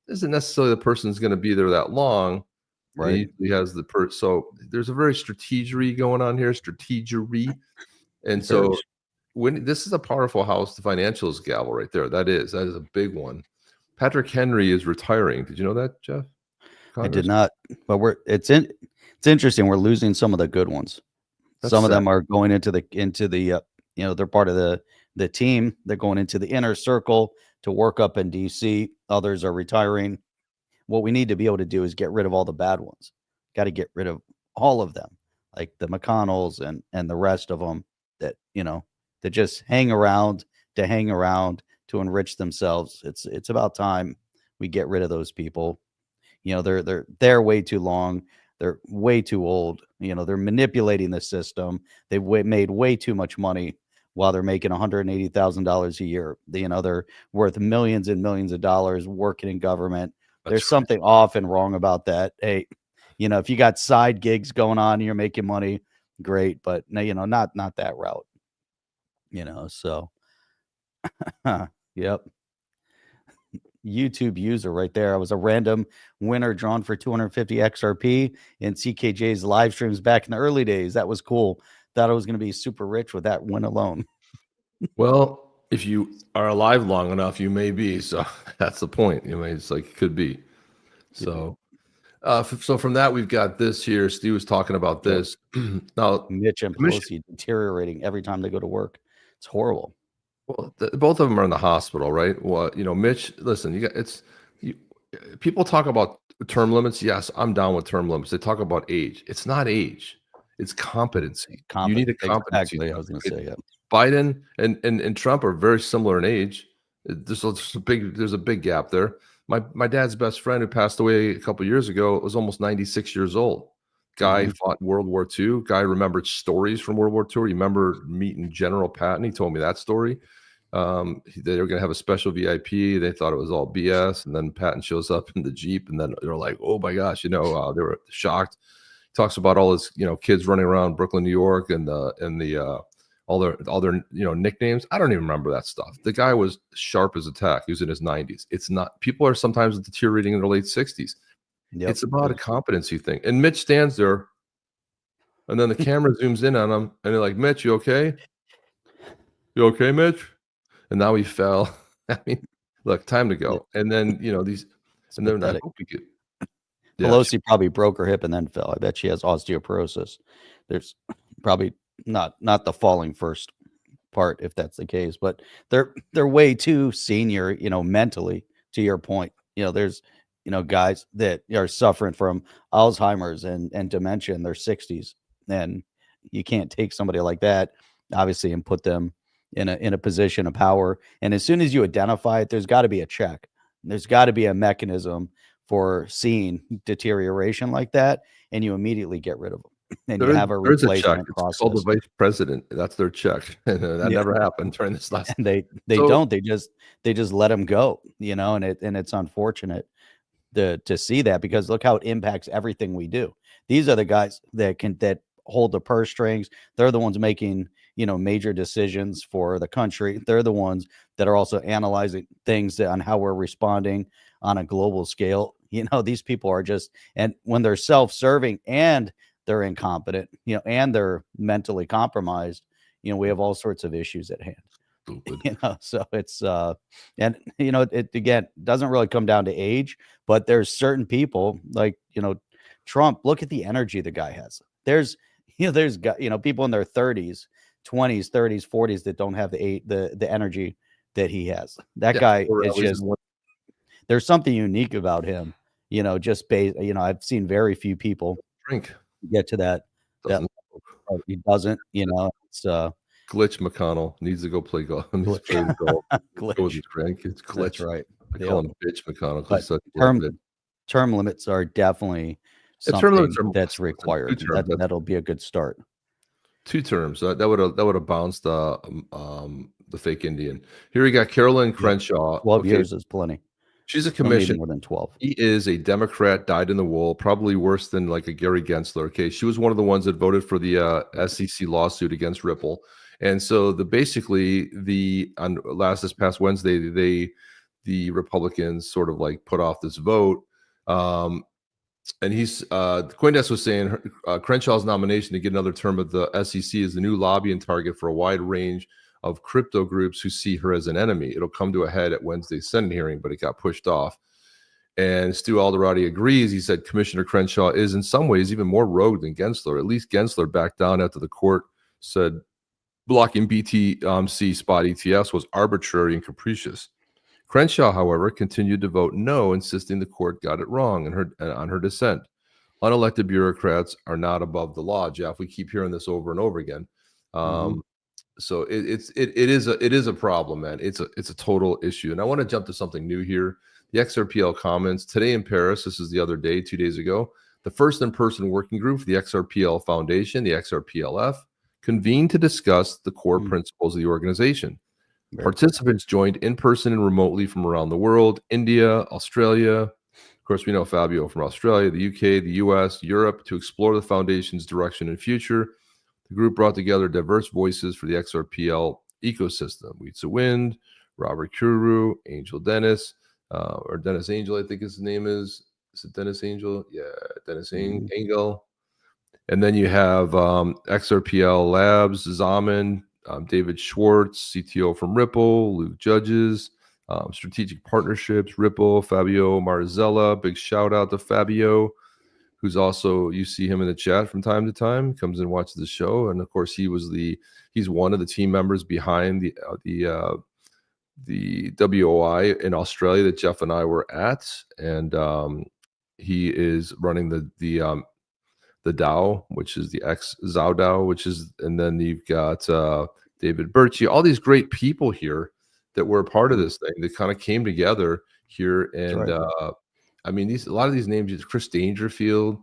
isn't necessarily the person who's going to be there that long. Right. He has so there's a very strategery going on here, strategery. And so when this is a powerful house, the financials gavel right there. That is a big one. Patrick Henry is retiring. Did you know that, Jeff? I did not, but it's interesting. We're losing some of the good ones. Some of them are going into the they're part of the team. They're going into the inner circle to work up in DC. Others are retiring. What we need to be able to do is get rid of all the bad ones. Got to get rid of all of them, like the McConnells and the rest of them that that just hang around to enrich themselves. It's about time we get rid of those people. they're way too long. They're way too old. They're manipulating the system. They've made way too much money while they're making $180,000 a year. They're worth millions and millions of dollars working in government. There's something off and wrong about that. Hey, if you got side gigs going on and you're making money, great. But no, not that route. So yep. YouTube user right there. I was a random winner drawn for 250 XRP in CKJ's live streams back in the early days. That was cool. Thought I was going to be super rich with that win alone. Well, if you are alive long enough, you may be. So that's the point. It's like it could be. So, so from that, we've got this here. Steve was talking about this. Now, Mitch and Pelosi deteriorating every time they go to work. It's horrible. Well, both of them are in the hospital, right? Well, Mitch, listen, people talk about term limits. Yes, I'm down with term limits. They talk about age. It's not age. It's competency. You need a competency. Exactly. I was going to say, yeah. Biden and Trump are very similar in age. There's a big gap there. My dad's best friend who passed away a couple of years ago was almost 96 years old. Guy fought in World War II. Guy remembered stories from World War II. He remember meeting General Patton. He told me that story. They were going to have a special VIP. They thought it was all BS. And then Patton shows up in the Jeep, and then they're like, oh my gosh, they were shocked. He talks about all his, kids running around Brooklyn, New York, and all their nicknames. I don't even remember that stuff. The guy was sharp as a tack. He was in his 90s. It's not, people are sometimes deteriorating in their late 60s. Yep. It's about a competency thing. And Mitch stands there, and then the camera zooms in on him, and they're like, Mitch, you okay? You okay, Mitch? And now he fell. I mean, look, time to go. And then, these, and then I hope we get. Yeah, Pelosi probably broke her hip and then fell. I bet she has osteoporosis. There's probably not the falling first part, if that's the case, but they're way too senior, mentally, to your point. There's, guys that are suffering from Alzheimer's and dementia in their 60s. And you can't take somebody like that, obviously, and put them in a position of power. And as soon as you identify it, there's got to be a check. There's got to be a mechanism for seeing deterioration like that, and you immediately get rid of them. And you have a replacement process. It's called the vice president. That's their check. And that never happened during this last. And they don't. They just let them go. And it's unfortunate to see that, because look how it impacts everything we do. These are the guys that hold the purse strings. They're the ones making major decisions for the country. They're the ones that are also analyzing things on how we're responding on a global scale. These people are just, and when they're self-serving and they're incompetent, and they're mentally compromised, we have all sorts of issues at hand. So it's and it again doesn't really come down to age, but there's certain people like Trump. Look at the energy the guy has. There's people in their 30s, 20s, 30s, 40s that don't have the energy that he has. That guy is just, there's something unique about him. Just based, I've seen very few people get to that. He doesn't. It's Glitch McConnell needs to go play golf. Glitch. It's Glitch. That's right. They call him Bitch McConnell. But term limits are definitely something that's required. That'll be a good start. 2 terms. That would have bounced the fake Indian. Here we got Caitlyn Crenshaw. 12 years is plenty. She's a commission. More than 12. He is a Democrat, dyed in the wool, probably worse than like a Gary Gensler. Okay, she was one of the ones that voted for the SEC lawsuit against Ripple. And so this past Wednesday, the Republicans sort of like put off this vote. And CoinDesk was saying Crenshaw's nomination to get another term of the SEC is the new lobbying target for a wide range of crypto groups who see her as an enemy. It'll come to a head at Wednesday's Senate hearing, but it got pushed off. And Stu Alderati agrees. He said Commissioner Crenshaw is in some ways even more rogue than Gensler. At least Gensler backed down after the court said blocking BTC spot ETFs was arbitrary and capricious. Crenshaw, however, continued to vote no, insisting the court got it wrong on her dissent. Unelected bureaucrats are not above the law, Jeff. We keep hearing this over and over again. So it is a problem, man. It's a total issue. And I want to jump to something new here. The XRPL comments today in Paris. This is the other day, 2 days ago. The first in-person working group for the XRPL Foundation, the XRPLF, convened to discuss the core principles of the organization. Participants joined in person and remotely from around the world: India, Australia. Of course, we know Fabio from Australia, the UK, the US, Europe, to explore the foundation's direction and future. The group brought together diverse voices for the XRPL ecosystem. Weetza Wind, Robert Kuru, Angel Dennis, or Dennis Angel, I think his name is. Is it Dennis Angel? Yeah, Dennis Angel. And then you have XRPL Labs, Zaman, David Schwartz, CTO from Ripple, Luke Judges, Strategic Partnerships, Ripple, Fabio Marzella. Big shout out to Fabio, who's also, you see him in the chat from time to time, comes and watches the show. And of course, he's one of the team members behind the WOI in Australia that Jeff and I were at. And he is running the DAO, which is the Zao DAO, which is, and then you've got David Birchie, all these great people here that were a part of this thing that kind of came together here. And I mean, a lot of these names, Chris Dangerfield,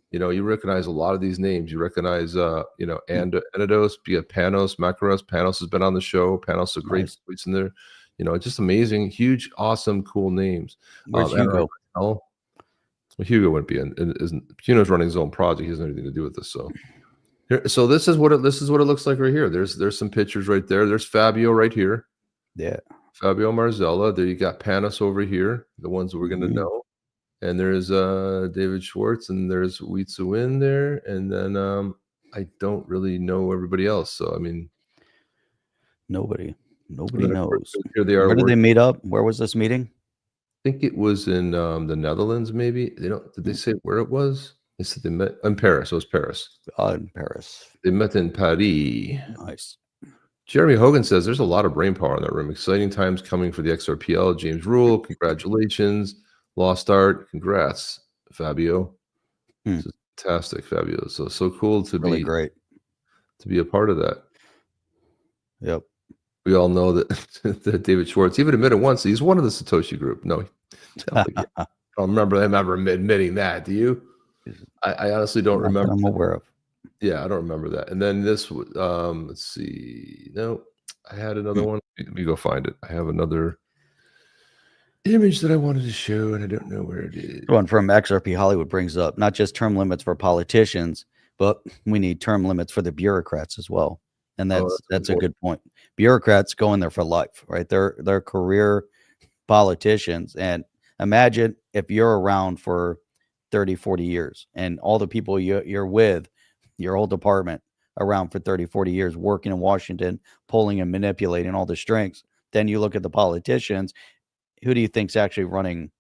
you recognize a lot of these names. You recognize, Anados, you got Panos, Makaros. Panos has been on the show. Panos is a great voice in there. Just amazing, huge, awesome, cool names. Where's Hugo? Well, Hugo wouldn't be in. Hugo's running his own project. He doesn't have anything to do with this. So this is what it looks like right here. There's some pictures right there. There's Fabio right here. Yeah. Fabio Marzella. There you got Panos over here, the ones that we're going to know. And there's David Schwartz, and there's Weetza Wind there. And then I don't really know everybody else. So, I mean. Nobody knows. Here they are. Where did they meet up? Where was this meeting? I think it was in the Netherlands, maybe. Did they say where it was? They said they met in Paris. It was Paris. In Paris. They met in Paris. Nice. Jeremy Hogan says there's a lot of brain power in that room. Exciting times coming for the XRPL. James Rule, congratulations. Lost Art, congrats, Fabio. This is fantastic, Fabio. So cool to really great to be a part of that. Yep. We all know that David Schwartz even admitted once he's one of the Satoshi group. No, I don't remember him ever admitting that. Do you? I honestly don't remember. I'm aware of. Yeah, I don't remember that. And then this, let's see. No, I had another one. Let me go find it. I have another image that I wanted to show, and I don't know where it is. One from XRP Hollywood brings up not just term limits for politicians, but we need term limits for the bureaucrats as well. And that's a good point. Bureaucrats go in there for life, right? They're career politicians. And imagine if you're around for 30, 40 years and all the people you're with, your whole department around for 30, 40 years, working in Washington, pulling and manipulating all the strings. Then you look at the politicians. Who do you think's actually running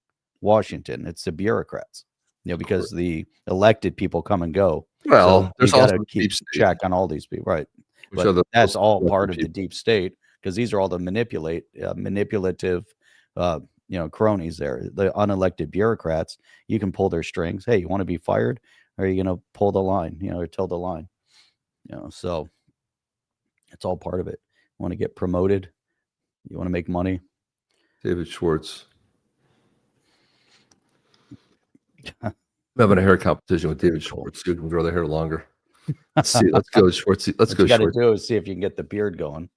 Washington? It's the bureaucrats, because the elected people come and go. Well, so there's also keep check on all these people, right? But that's all part of the deep state, because these are all the manipulative, cronies there. The unelected bureaucrats, you can pull their strings. Hey, you want to be fired? Or are you going to pull the line, or toe the line? So it's all part of it. You want to get promoted? You want to make money? David Schwartz. I'm having a hair competition with David Schwartz. You can grow the hair longer. Let's see. Let's go, Schwartz. Let's go, Schwartz. What you got to do is see if you can get the beard going.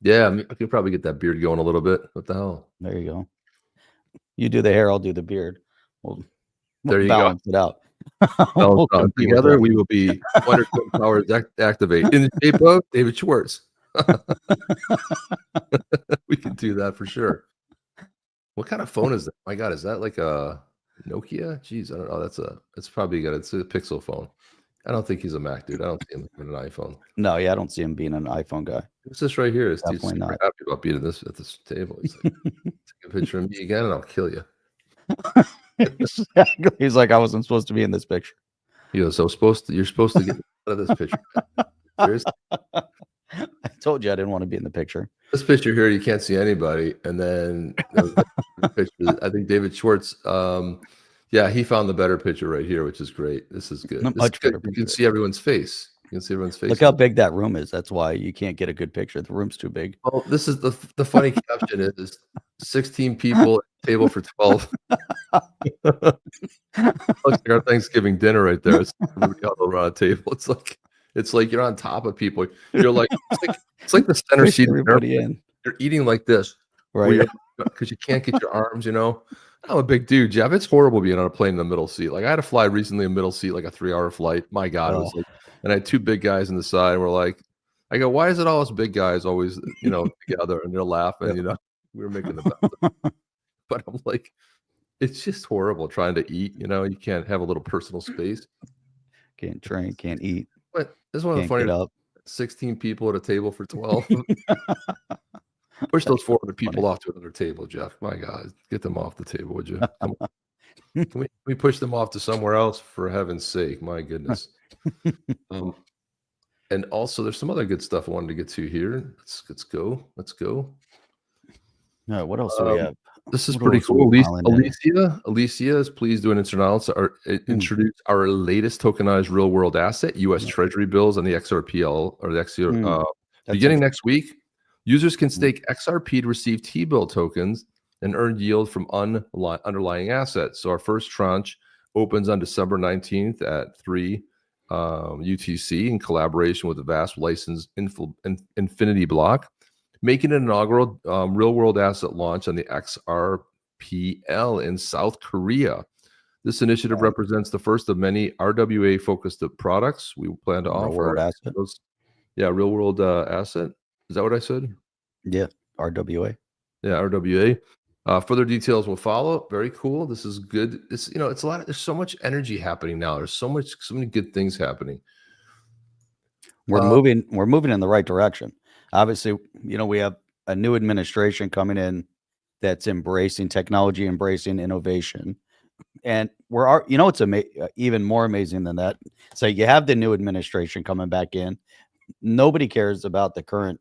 Yeah, I could probably get that beard going a little bit. What the hell? There you go. You do the hair, I'll do the beard. We'll there you balance it out. Together, we will be Wonder Powers activate in the shape of David Schwartz. We can do that for sure. What kind of phone is that? My God, is that like a Nokia? Jeez, I don't know. It's probably it's a Pixel phone. I don't think he's a Mac dude. I don't see him with an iPhone. No, yeah, I don't see him being an iPhone guy. What's this right here? Definitely He's not happy about being at this table. He's like, take a picture of me again, and I'll kill you. Exactly. He's like, I wasn't supposed to be in this picture. He goes, you're supposed to get out of this picture. Seriously? I told you I didn't want to be in the picture. This picture here, you can't see anybody. And then picture, I think David Schwartz, he found the better picture right here, which is great. This is good. You can see everyone's face. You can see everyone's face. Look how big that room is. That's why you can't get a good picture. The room's too big. Well, this is the funny caption is 16 people table for 12. Looks like our Thanksgiving dinner right there. It's everybody all around a table. It's like you're on top of people. You're like it's like the center Push seat. everybody in. You're eating like this, Right. Because you can't get your arms. I'm a big dude, Jeff. It's horrible being on a plane in the middle seat. Like I had to fly recently a middle seat, like a 3-hour flight. My God, it was like, and I had 2 big guys on the side. And we're like, I go, why is it all us big guys always, together? And they're laughing. We were making the best. But I'm like, it's just horrible trying to eat. You can't have a little personal space. Can't drink, can't eat. But this is one of the funny. 16 people at a table for 12. Push those 400 people off to another table, Jeff. My God, get them off the table, would you? Come on. Can we push them off to somewhere else, for heaven's sake? My goodness. And also, there's some other good stuff I wanted to get to here. Let's go. All right, what else do we have? This is pretty cool. Alicia is pleased to introduce our latest tokenized real world asset, U.S. Treasury bills on the XRPL or the XR. Beginning next week, users can stake XRP to receive T-bill tokens and earn yield from underlying assets. So our first tranche opens on December 19th at 3 UTC in collaboration with the vast licensed Infinity Block, making an inaugural real-world asset launch on the XRPL in South Korea. This initiative represents the first of many RWA-focused products we plan to offer. Real-world asset. Is that what I said? Yeah, RWA. Yeah, RWA. Further details will follow. Very cool. This is good. It's a lot. There's so much energy happening now. There's so many good things happening. We're moving in the right direction. Obviously, we have a new administration coming in that's embracing technology, embracing innovation. And it's even more amazing than that. So you have the new administration coming back in. Nobody cares about the current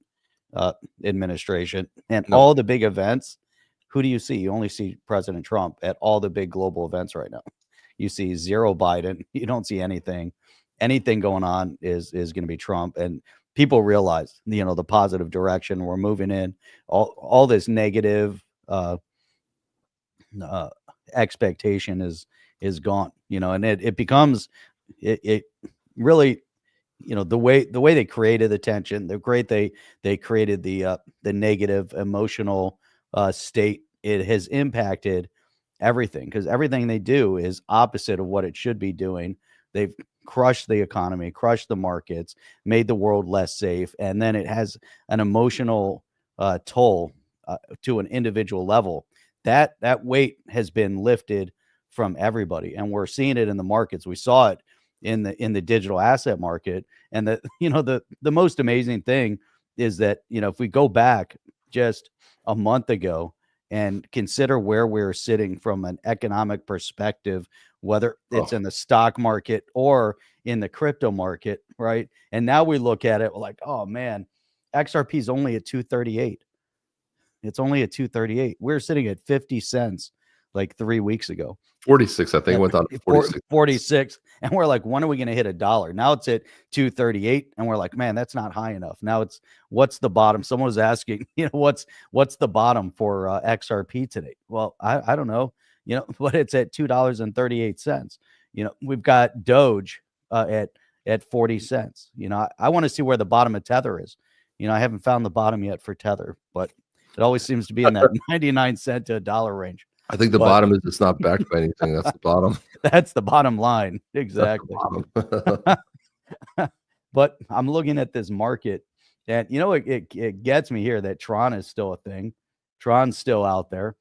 administration and all the big events. Who do you see? You only see President Trump at all the big global events right now. You see zero Biden. You don't see anything. Anything going on is going to be Trump. And people realize, the positive direction we're moving in. All this negative expectation is gone. And it becomes it really. The way they created the tension, they created the negative emotional state. It has impacted everything because everything they do is opposite of what it should be doing. They've crushed the economy, crushed the markets, made the world less safe, and then it has an emotional toll to an individual level. That weight has been lifted from everybody, and we're seeing it in the markets. We saw it in the digital asset market. And the most amazing thing is that, if we go back just a month ago and consider where we're sitting from an economic perspective, whether it's in the stock market or in the crypto market, right? And now we look at it like, oh man, XRP is only at 238. It's only at 238. We're sitting at 50 cents like 3 weeks ago. 46, I think it went down to 46. 46. And we're like, when are we going to hit $1? Now it's at 238. And we're like, man, that's not high enough. Now what's the bottom? Someone was asking, what's the bottom for XRP today? Well, I don't know, but it's at $2.38. We've got Doge at 40 cents. I want to see where the bottom of Tether is. I haven't found the bottom yet for Tether, but it always seems to be in that 99 cent to $1 range. I think the bottom is it's not backed by anything. That's the bottom. That's the bottom line. Exactly. But I'm looking at this market and, it gets me here that Tron is still a thing. Tron's still out there.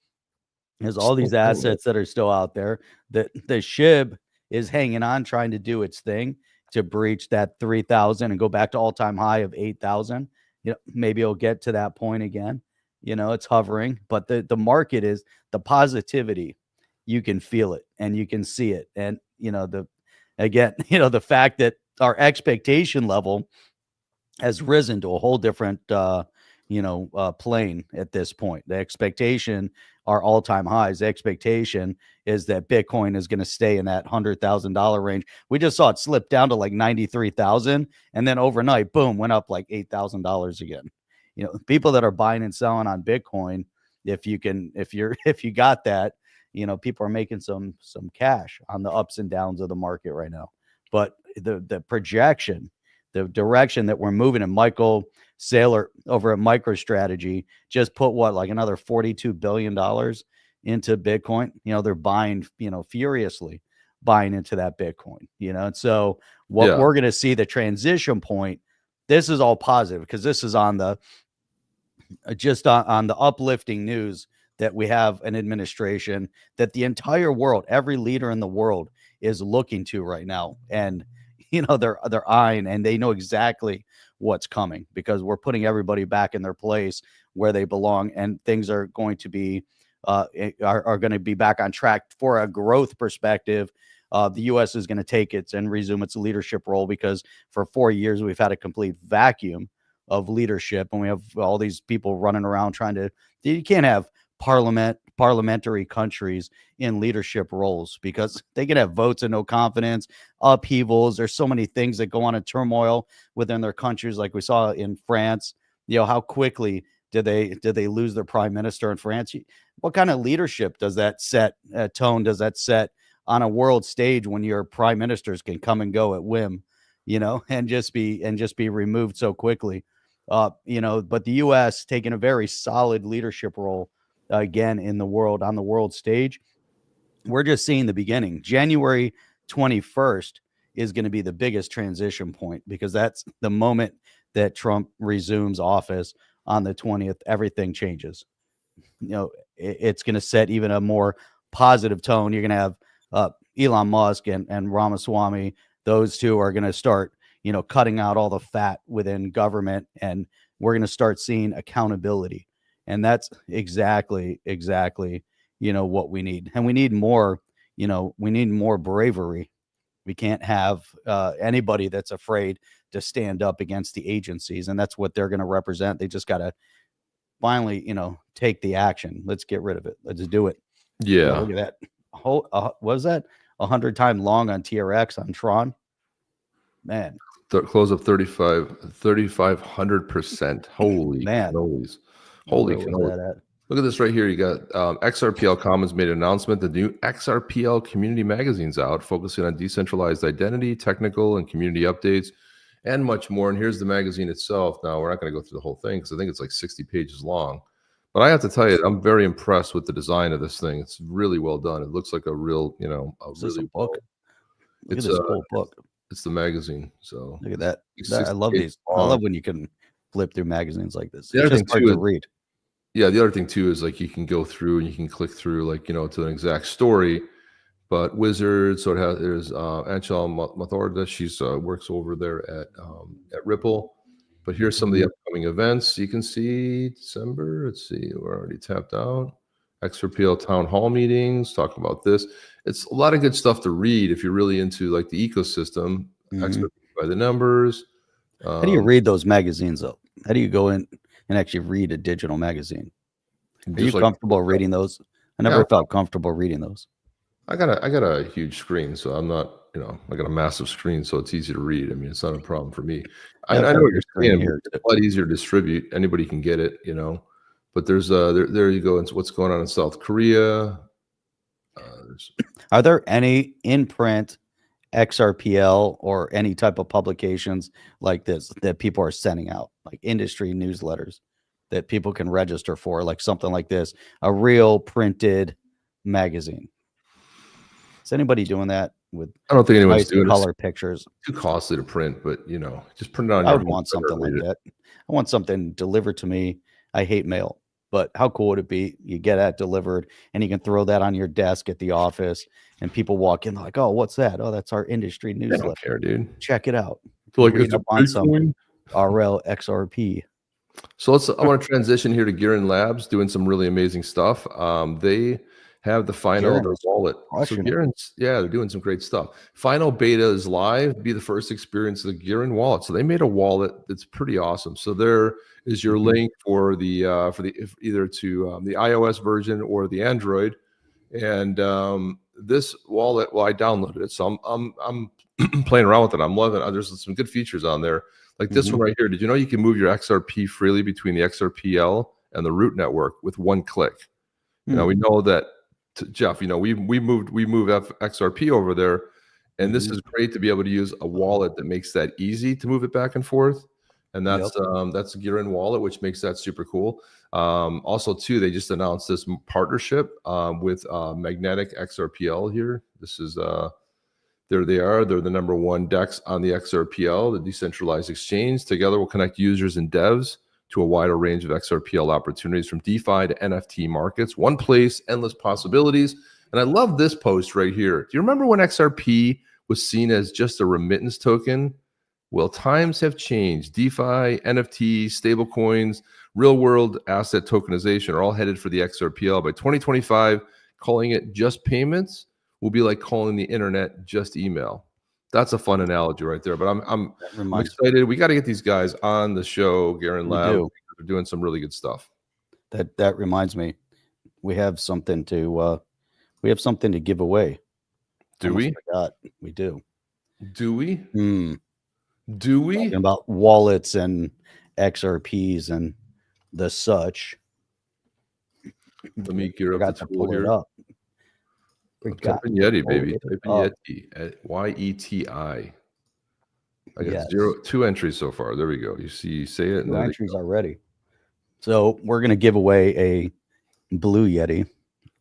There's all these assets that are still out there. The SHIB is hanging on, trying to do its thing to breach that 3,000 and go back to all-time high of 8,000. Maybe it'll get to that point again. It's hovering, but the market is the positivity. You can feel it and you can see it. And, the fact that our expectation level has risen to a whole different, plane at this point. The expectation are all-time highs. The expectation is that Bitcoin is going to stay in that $100,000 range. We just saw it slip down to like 93,000 and then overnight, boom, went up like $8,000 again. People that are buying and selling on Bitcoin, if you got that, people are making some cash on the ups and downs of the market right now. But the projection, the direction that we're moving, and Michael Saylor over at MicroStrategy just put like another $42 billion into Bitcoin. They're buying, furiously buying into that Bitcoin, and so what we're going to see, the transition point, this is all positive because this is on the on the uplifting news that we have an administration that the entire world, every leader in the world is looking to right now. And, they're eyeing, and they know exactly what's coming because we're putting everybody back in their place where they belong. And things are going to be, are going to be back on track for a growth perspective. The U.S. is going to take its and resume its leadership role because for 4 years we've had a complete vacuum of leadership, and we have all these people running around trying to. You can't have parliamentary countries in leadership roles because they can have votes and no confidence, upheavals. There's so many things that go on in turmoil within their countries, like we saw in France. How quickly did they lose their prime minister in France? What kind of leadership does that set tone? Does that set on a world stage when your prime ministers can come and go at whim, and just be removed so quickly? But the U.S. taking a very solid leadership role again in the world, on the world stage. We're just seeing the beginning. January 21st is going to be the biggest transition point because that's the moment that Trump resumes office. On the 20th, everything changes. It's going to set even a more positive tone. You're going to have Elon Musk and Ramaswamy. Those two are going to start cutting out all the fat within government, and we're going to start seeing accountability. And that's exactly, what we need. And we need more, we need more bravery. We can't have anybody that's afraid to stand up against the agencies. And that's what they're going to represent. They just got to finally, take the action. Let's get rid of it. Let's do it. Yeah. Look at that. What was that? 100 times long on TRX on Tron. Man. Close up 3,500%. Holy man. cannolis. Holy cannolis. Look at this right here. You got XRPL Commons made an announcement. The new XRPL community magazine's out, focusing on decentralized identity, technical and community updates, and much more. And here's the magazine itself. Now, we're not going to go through the whole thing because I think it's like 60 pages long. But I have to tell you, I'm very impressed with the design of this thing. It's really well done. It looks like a real, really book. Look at this whole book. It's the magazine. So look at that. I love these. I love when you can flip through magazines like this. The other thing hard to read. Yeah, the other thing too is like you can go through and you can click through to an exact story. But Wizard, so there's Anshel Mathorda. She's works over there at Ripple. But here's some of the upcoming events. You can see December. Let's see, we're already tapped out. XRPL town hall meetings, talking about this. It's a lot of good stuff to read if you're really into like the ecosystem. XRP by the numbers. How do you read those magazines though? How do you go in and actually read a digital magazine? Are you comfortable reading those? I never felt comfortable reading those. I got a huge screen, so I'm not, I got a massive screen, so it's easy to read. I mean, it's not a problem for me. I know what you're saying. It's a lot easier to distribute. Anybody can get it, But there's there you go. It's what's going on in South Korea. Are there any in-print XRPL or any type of publications like this that people are sending out, like industry newsletters that people can register for, like something like this, a real printed magazine? Is anybody doing that with? I don't think anyone's doing color pictures. Too costly to print, but just print it on. I would want something like that. I want something delivered to me. I hate mail, but how cool would it be? You get that delivered, and you can throw that on your desk at the office, and people walk in like, "Oh, what's that? Oh, that's our industry newsletter." I don't care, dude. Check it out. Like it's up on some RL XRP. So I want to transition here to Girin Labs, doing some really amazing stuff. They have the final wallet. So Girin's, they're doing some great stuff. Final beta is live. Be the first experience of the Girin wallet. So they made a wallet that's pretty awesome. So there is your link for the either to the iOS version or the Android. And this wallet, well, I downloaded it, so I'm playing around with it. I'm loving it. There's some good features on there. Like this one right here. Did you know you can move your XRP freely between the XRPL and the root network with one click. Now we know that, Jeff, you know, we moved XRP over there, and this is great to be able to use a wallet that makes that easy to move it back and forth. And that's Girin Wallet, which makes that super cool. Also, too, they just announced this partnership with Magnetic XRPL here. This is there they are. They're the #1 DEX on the XRPL, the decentralized exchange. Together, we'll connect users and devs to a wider range of XRPL opportunities from DeFi to NFT markets. One place, endless possibilities. And I love this post right here. Do you remember when XRP was seen as just a remittance token? Well, times have changed. DeFi, NFTs, stablecoins, real-world asset tokenization are all headed for the XRPL. By 2025, calling it just payments will be like calling the internet just email. That's a fun analogy right there. But I'm excited. We got to get these guys on the show, Girin Lab. They're doing some really good stuff. That reminds me, we have something to give away. Do we? We do. Do we? Do we? Talking about wallets and XRPs and the such. Let me gear up the tool here. Type in Yeti, baby. Type in Yeti at YETI. I got 2 entries so far. There we go. You see, you say it. 2 entries already. So we're going to give away a blue Yeti.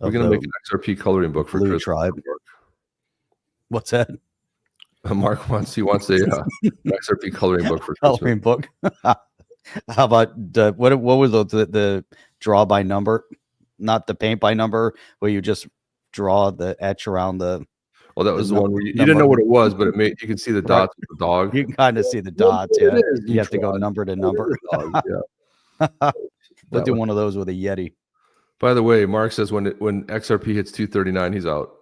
We're going to make an XRP coloring book for Blue Tribe. What's that? Mark wants a XRP coloring book for coloring book. How about what was the draw by number, not the paint by number, where you just draw the etch around the. Well, that was the one where you didn't know what it was, but you can see the dots with the dog. You can kind of see the dots. Yeah, you have to go number to number. We'll do one of those with a Yeti. By the way, Mark says when XRP hits 239, he's out.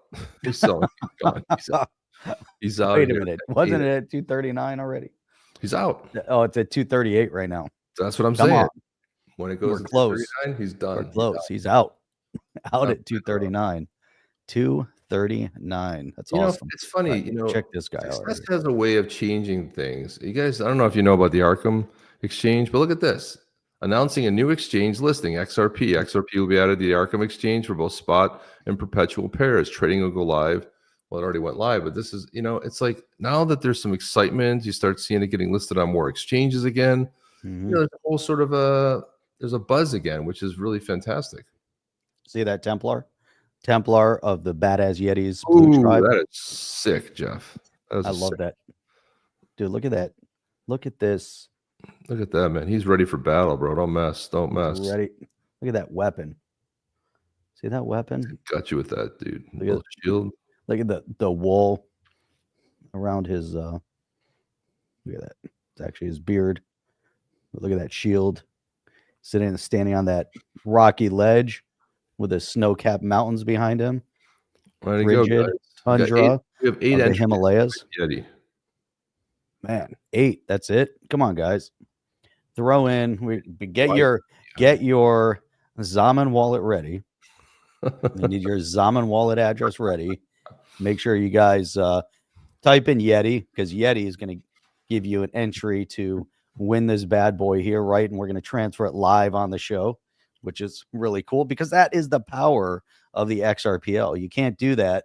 He's selling. He's gone. He's out. Wait a minute. Wasn't it at 239 already? He's out. Oh, it's at 238 right now. That's what I'm saying. On. When it goes to close, he's done. We're close. He's out. Out at 239. 239. That's awesome. It's funny. Check this guy out. Success has a way of changing things. You guys, I don't know if you know about the Arkham exchange, but look at this. Announcing a new exchange listing, XRP. XRP will be added to the Arkham exchange for both spot and perpetual pairs. Trading will go live. Well, it already went live, but this is, it's like now that there's some excitement, you start seeing it getting listed on more exchanges again. There's a whole sort of there's a buzz again, which is really fantastic. See that Templar of the Badass Yetis Blue Tribe? That is sick, Jeff. I love that. Dude, look at that. Look at this. Look at that, man. He's ready for battle, bro. Don't mess. He's ready. Look at that weapon. See that weapon? Got you with that, dude. Look at shield. Look at the wool around his look at that. It's actually his beard. But look at that shield. Standing on that rocky ledge with the snow-capped mountains behind him. Rigid tundra. We have 8 of the Himalayas. Yeti. Man, 8. That's it. Come on, guys. Throw in. Get your Zaman wallet ready. You need your Zaman wallet address ready. Make sure you guys type in Yeti, because Yeti is going to give you an entry to win this bad boy here, right? And we're going to transfer it live on the show, which is really cool, because that is the power of the XRPL. You can't do that.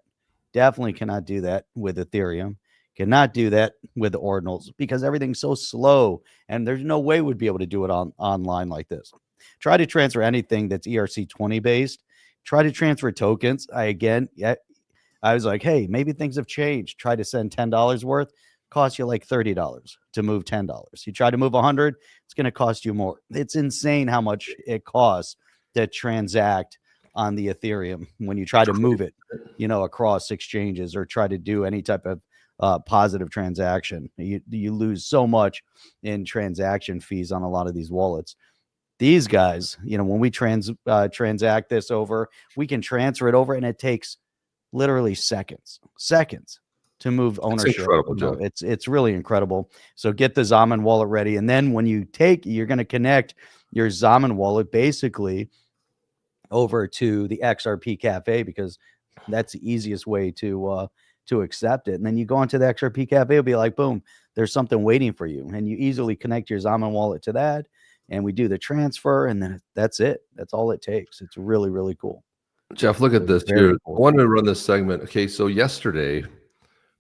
Definitely cannot do that with Ethereum. Cannot do that with the ordinals, because everything's so slow, and there's no way we'd be able to do it online like this. Try to transfer anything that's ERC20 based. Try to transfer tokens. I was like, hey, maybe things have changed. Try to send $10 worth. Cost you like $30 to move $10. You try to move 100, it's going to cost you more. It's insane how much it costs to transact on the Ethereum when you try to move it, across exchanges or try to do any type of positive transaction. You lose so much in transaction fees on a lot of these wallets. These guys, when we transact this over, we can transfer it over, and it takes literally seconds to move ownership. It's really incredible. So get the Zaman wallet ready, and then when you're going to connect your Zaman wallet basically over to the XRP.cafe, because that's the easiest way to accept it. And then you go onto the XRP.cafe, it'll be like, boom, there's something waiting for you, and you easily connect your Zaman wallet to that. and we do the transfer, and then that's it. That's all it takes. It's really, really cool. Jeff, look at this Very here. cool. I wanted to run this segment. Okay, so yesterday,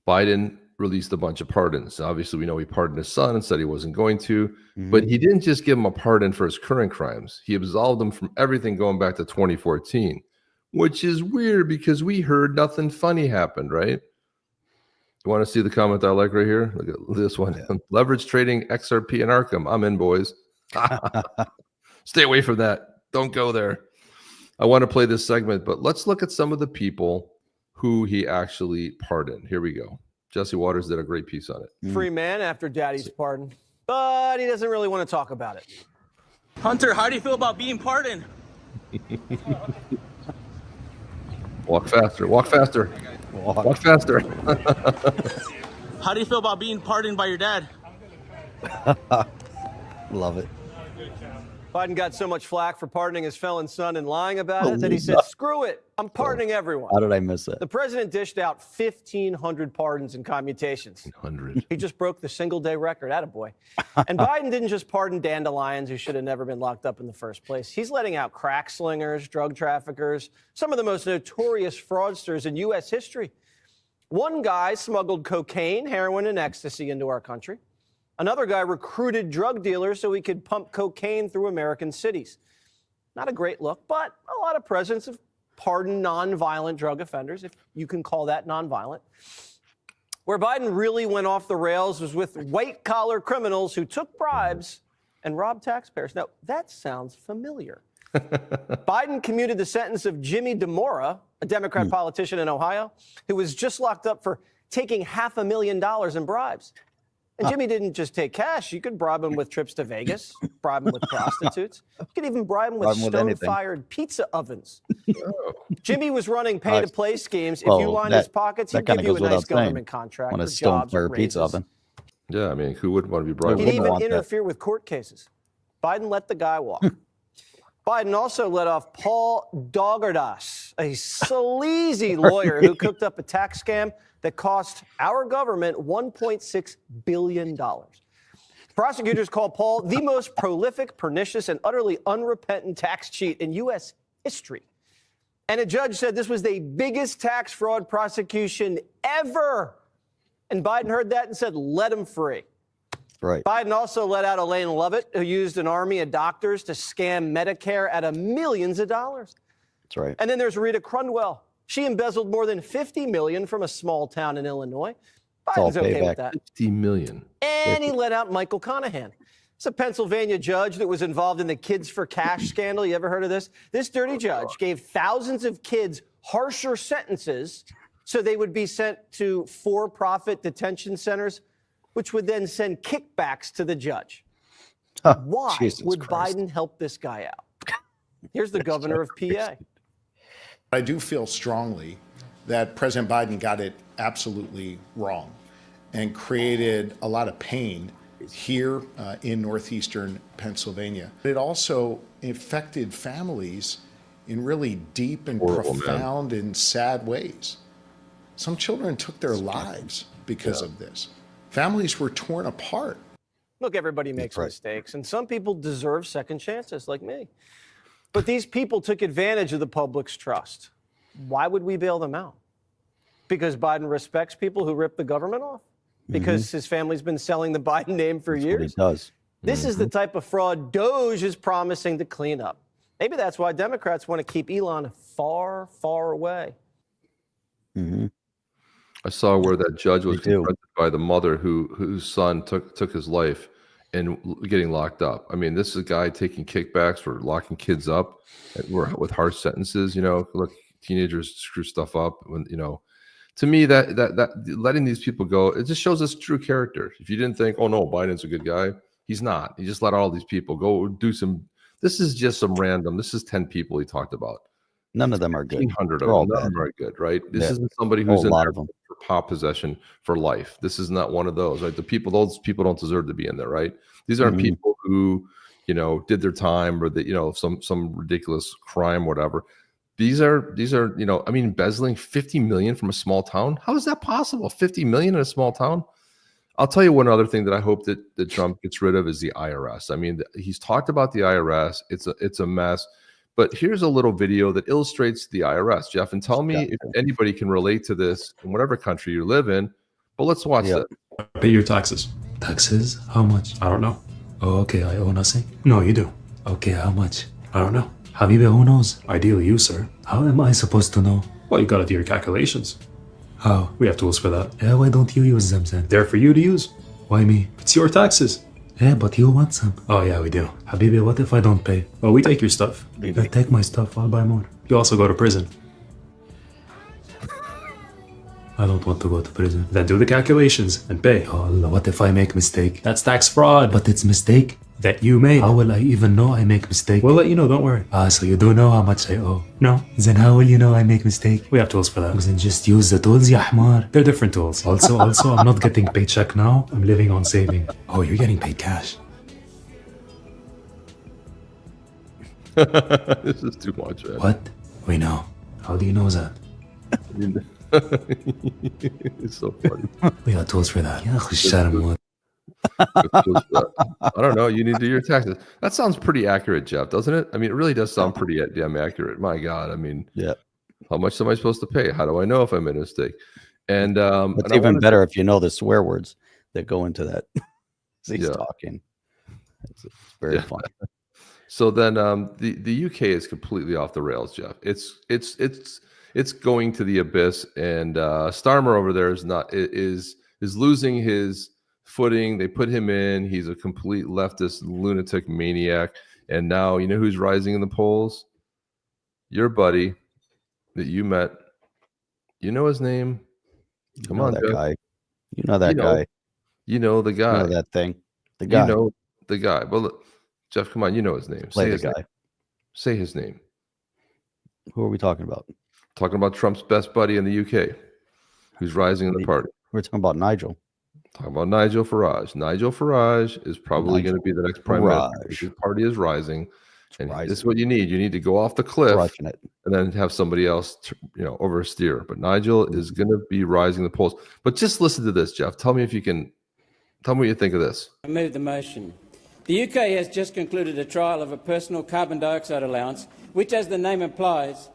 Biden released a bunch of pardons. Obviously, we know he pardoned his son and said he wasn't going to, but he didn't just give him a pardon for his current crimes. He absolved him from everything going back to 2014, which is weird because we heard nothing funny happened, right? You want to see the comment I like right here? Look at this one. Yeah. Leverage trading XRP and Arkham. I'm in, boys. Stay away from that. Don't go there. I want to play this segment, but let's look at some of the people who he actually pardoned. Here we go. Jesse Waters did a great piece on it. Free man after daddy's pardon, but he doesn't really want to talk about it. Hunter, how do you feel about being pardoned? Walk faster. Walk faster. Walk faster. How do you feel about being pardoned by your dad? Love it. Biden got so much flack for pardoning his felon son and lying about it that he said, screw it, I'm pardoning everyone. How did I miss that? The president dished out 1,500 pardons and commutations. 100. He just broke the single-day record. Attaboy. And Biden didn't just pardon dandelions who should have never been locked up in the first place. He's letting out crack slingers, drug traffickers, some of the most notorious fraudsters in U.S. history. One guy smuggled cocaine, heroin, and ecstasy into our country. Another guy recruited drug dealers so he could pump cocaine through American cities. Not a great look, but a lot of presidents have pardoned nonviolent drug offenders, if you can call that nonviolent. Where Biden really went off the rails was with white-collar criminals who took bribes and robbed taxpayers. Now, that sounds familiar. Biden commuted the sentence of Jimmy DeMora, a Democrat politician in Ohio, who was just locked up for taking $500,000 in bribes. And Jimmy didn't just take cash. You could bribe him with trips to Vegas, bribe him with prostitutes. You could even bribe him with stone-fired pizza ovens. Jimmy was running pay-to-play schemes. If you line his pockets, he'd give you a nice government contract on a for jobs or stone-fired pizza oven. Yeah, I mean, who wouldn't want to be bribed? He'd even interfere with court cases. Biden let the guy walk. Biden also let off Paul Dogardas, a sleazy lawyer who cooked up a tax scam that cost our government $1.6 billion. Prosecutors call Paul the most prolific, pernicious, and utterly unrepentant tax cheat in U.S. history. And a judge said this was the biggest tax fraud prosecution ever. And Biden heard that and said, let him free. Right. Biden also let out Elaine Lovett, who used an army of doctors to scam Medicare out of millions of dollars. That's right. And then there's Rita Crundwell. She embezzled more than $50 million from a small town in Illinois. Biden's okay with that. $50 million. And he let out Michael Conahan. It's a Pennsylvania judge that was involved in the Kids for Cash scandal. You ever heard of this? This dirty judge gave thousands of kids harsher sentences so they would be sent to for-profit detention centers, which would then send kickbacks to the judge. Why would Biden help this guy out? Here's the governor of PA. I do feel strongly that President Biden got it absolutely wrong and created a lot of pain here in northeastern Pennsylvania. It also affected families in really deep and profound and sad ways. Some children took their lives because of this. Families were torn apart. Look, everybody makes mistakes, and some people deserve second chances, like me. But these people took advantage of the public's trust. Why would we bail them out? Because Biden respects people who rip the government off? Because his family's been selling the Biden name for years? What he does. This is the type of fraud Doge is promising to clean up. Maybe that's why Democrats want to keep Elon far, far away. I saw where that judge was confronted by the mother whose son took his life and getting locked up. I mean, this is a guy taking kickbacks for locking kids up with harsh sentences. You know, look, teenagers screw stuff up. When to me, that letting these people go, it just shows us true character. If you didn't think, oh no, Biden's a good guy, he's not. He just let all these people go do some. This is just some random. This is 10 people he talked about. None of them are good. 100 of them. None of them are good, right? This isn't somebody who's in there for pot possession for life. This is not one of those, right? Those people don't deserve to be in there, right? These aren't people who, did their time or some ridiculous crime, whatever. These are, embezzling $50 million from a small town. How is that possible? $50 million in a small town? I'll tell you one other thing that I hope that Trump gets rid of is the IRS. I mean, he's talked about the IRS. It's a mess. But here's a little video that illustrates the IRS, Jeff, and tell me if anybody can relate to this in whatever country you live in. But let's watch this. Pay your taxes. Taxes? How much? I don't know. Oh, okay, I owe nothing? No, you do. Okay, how much? I don't know. Habibi, who knows? Ideally you, sir. How am I supposed to know? Well, you gotta do your calculations. How? We have tools for that. Yeah, why don't you use them then? They're for you to use. Why me? It's your taxes. Yeah, but you want some. Oh yeah, we do. Habibi, what if I don't pay? Well, we take your stuff. Take my stuff, I'll buy more. You also go to prison. I don't want to go to prison. Then do the calculations and pay. Oh, Allah, what if I make mistake? That's tax fraud. But it's mistake that you made. How will I even know I make mistake? We'll let you know, don't worry. So you do know how much I owe? No. Then how will you know I make mistake? We have tools for that. Then just use the tools, ya Ahmar. They're different tools. Also, I'm not getting paycheck now. I'm living on saving. Oh, you're getting paid cash. This is too much, man. What? We know. How do you know that? It's so funny. We got tools for that. I don't know. You need to do your taxes. That sounds pretty accurate, Jeff, doesn't it? I mean, it really does sound pretty damn accurate. My God. I mean, yeah. How much am I supposed to pay? How do I know if I made a mistake? And it's even better if you know the swear words that go into that. He's talking. It's very fun. So then the UK is completely off the rails, Jeff. It's going to the abyss, and Starmer over there is losing his footing. They put him in. He's a complete leftist lunatic maniac, and now you know who's rising in the polls? Your buddy that you met. You know his name? Come on, that Jeff. guy. You know that guy. You know the guy. You know that thing. The guy. You know the guy. Well, look, Jeff, come on. You know his name. Play the guy. Say his name. Who are we talking about? Talking about Trump's best buddy in the UK, who's rising in the party. We're talking about Nigel. Talking about Nigel Farage. Nigel Farage is probably going to be the next prime minister. His party is rising, and this is what you need. You need to go off the cliff and then have somebody else, oversteer. But Nigel is going to be rising the polls. But just listen to this, Jeff. Tell me if you can. Tell me what you think of this. I move the motion. The UK has just concluded a trial of a personal carbon dioxide allowance, which, as the name implies,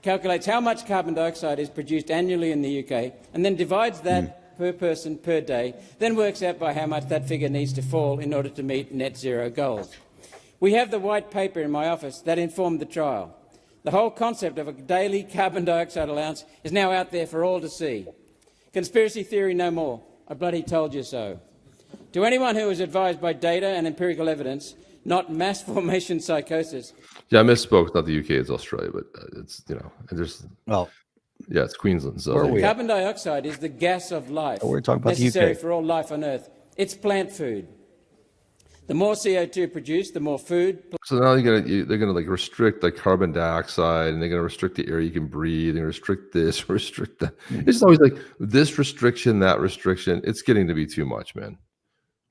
calculates how much carbon dioxide is produced annually in the UK and then divides that per person per day, then works out by how much that figure needs to fall in order to meet net zero goals. We have the white paper in my office that informed the trial. The whole concept of a daily carbon dioxide allowance is now out there for all to see. Conspiracy theory no more. I bloody told you so. To anyone who is advised by data and empirical evidence, not mass formation psychosis. Yeah, I misspoke. It's not the UK, it's Australia, but it's, there's, it's Queensland. So carbon dioxide is the gas of life. We're talking about necessary the UK. For all life on Earth. It's plant food. The more CO2 produced, the more food. So now they're gonna like restrict like carbon dioxide, and they're gonna restrict the air you can breathe, and restrict this, restrict that. It's always like this restriction, that restriction. It's getting to be too much, man.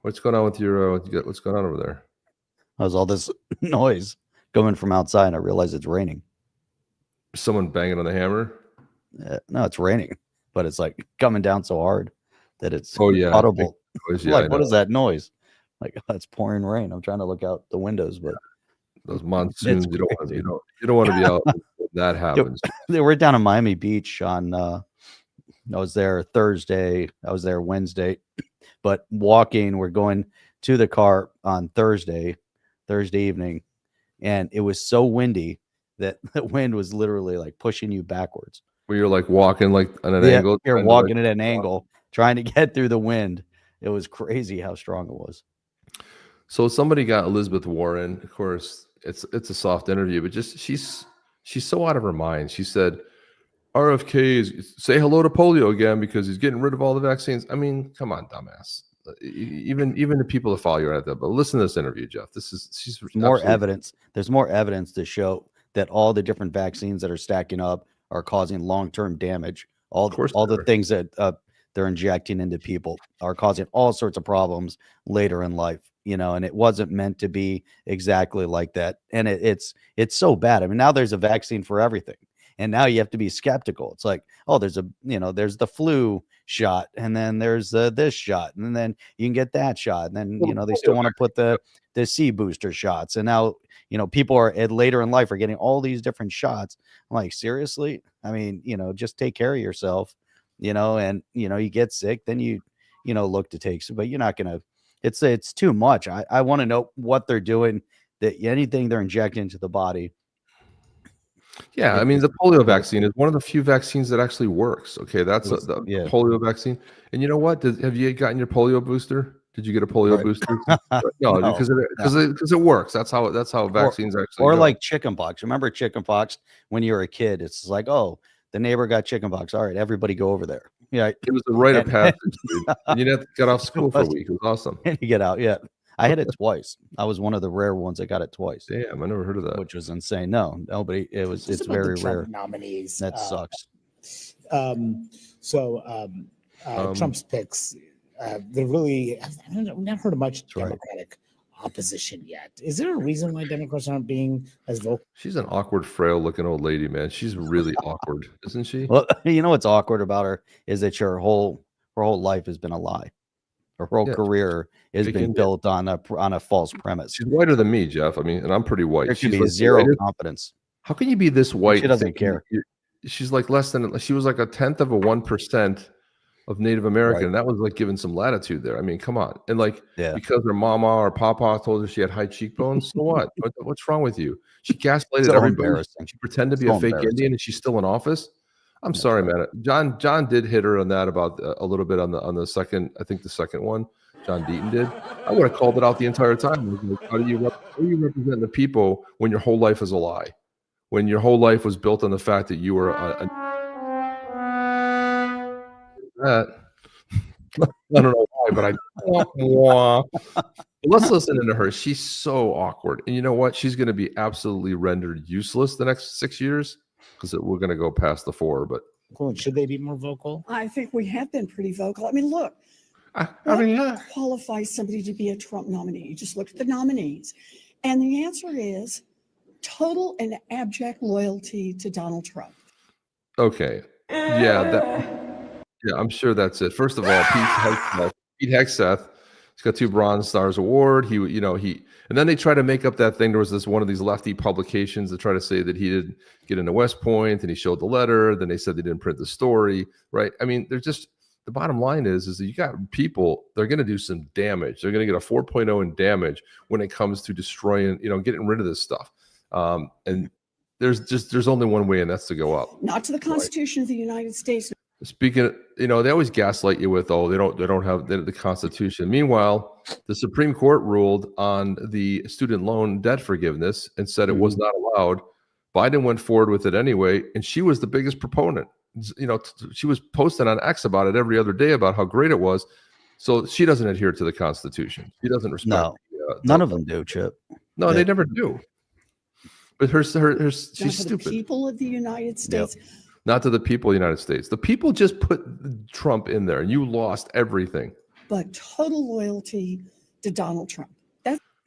What's going on with your? What's going on over there? How's all this noise coming from outside? And I realize it's raining. Someone banging on the hammer? No, it's raining, but it's like coming down so hard that it's audible. Like, what is that noise? Like, it's pouring rain. I'm trying to look out the windows, but those monsoons, you don't want to be out when that happens. They were down in Miami Beach on I was there Thursday. I was there Wednesday, but walking, we're going to the car on Thursday evening, and it was so windy that the wind was literally like pushing you backwards. Where you're like walking like on an angle. You're walking at an angle, trying to get through the wind. It was crazy how strong it was. So somebody got Elizabeth Warren. Of course, it's a soft interview, but just she's so out of her mind. She said, RFK is say hello to polio again because he's getting rid of all the vaccines. I mean, come on, dumbass. Even the people that follow you are at that. But listen to this interview, Jeff. She's more evidence. There's more evidence to show that all the different vaccines that are stacking up are causing long-term damage. All the things that they're injecting into people are causing all sorts of problems later in life. And it wasn't meant to be exactly like that. And it's so bad. I mean, now there's a vaccine for everything. And now you have to be skeptical. It's like, oh, there's there's the flu shot, and then there's this shot, and then you can get that shot, and then they still want to put the C booster shots, and now people are later in life are getting all these different shots. I'm like, seriously? I mean, just take care of yourself, and you get sick, then you look to take some, but you're not gonna. It's too much. I want to know what they're doing. That anything they're injecting into the body. Yeah, I mean, the polio vaccine is one of the few vaccines that actually works. Okay, that's the polio vaccine. And you know what? Have you gotten your polio booster? Did you get a polio booster? No, because it works. That's how vaccines actually. Or like chickenpox. Remember chickenpox when you were a kid? It's like, oh, the neighbor got chickenpox. All right, everybody go over there. Yeah, it was a rite of passage. Dude. And you didn't have to get off school for a week. It was awesome. And you get out. Yeah. I had it twice. I was one of the rare ones that got it twice. Damn, I never heard of that. Which was insane. No, nobody. It's very rare. Nominees. That sucks. Trump's picks. They're really. I've never heard of much Democratic opposition yet. Is there a reason why Democrats aren't being as vocal? She's an awkward, frail-looking old lady, man. She's really awkward, isn't she? Well, what's awkward about her is that her whole life has been a lie. Her whole career has been built on a false premise. She's whiter than me, Jeff. I mean, and I'm pretty white. There should be zero confidence. How can you be this white? She doesn't care. She's like she was like 1/10 of 1% of Native American, and that was like given some latitude there. I mean, come on. And because her mama or papa told her she had high cheekbones, so what? What's wrong with you? She gaslighted everybody. She pretended to be a fake Indian, and she's still in office. I'm sorry, man. John did hit her on that about a little bit on the second. I think the second one, John Deaton did. I would have called it out the entire time. How do you represent the people when your whole life is a lie? When your whole life was built on the fact that you were that. I don't know why, but let's listen to her. She's so awkward, and you know what? She's going to be absolutely rendered useless the next 6 years. Because we're going to go past the 4, but should they be more vocal? I think we have been pretty vocal. I mean, look, what qualifies somebody to be a Trump nominee? You just look at the nominees, and the answer is total and abject loyalty to Donald Trump. Okay, I'm sure that's it. First of all, Pete Hegseth. He's got 2 Bronze Stars award. And then they try to make up that thing. There was this one of these lefty publications that try to say that he didn't get into West Point, and he showed the letter. Then they said they didn't print the story, right? I mean, the bottom line is that you got people, they're going to do some damage. They're going to get a 4.0 in damage when it comes to destroying, getting rid of this stuff. And there's only one way, and that's to go up. Not to the Constitution of the United States. Speaking of, they always gaslight you with, they don't have the Constitution. Meanwhile, the Supreme Court ruled on the student loan debt forgiveness and said it was not allowed. Biden went forward with it anyway, and she was the biggest proponent. She was posting on X about it every other day about how great it was. So she doesn't adhere to the Constitution. She doesn't respect. No, none of them do, Chip. No, they never do. But she's stupid. The people of the United States. Yep. Not to the people of the United States. The people just put Trump in there, and you lost everything. But total loyalty to Donald Trump.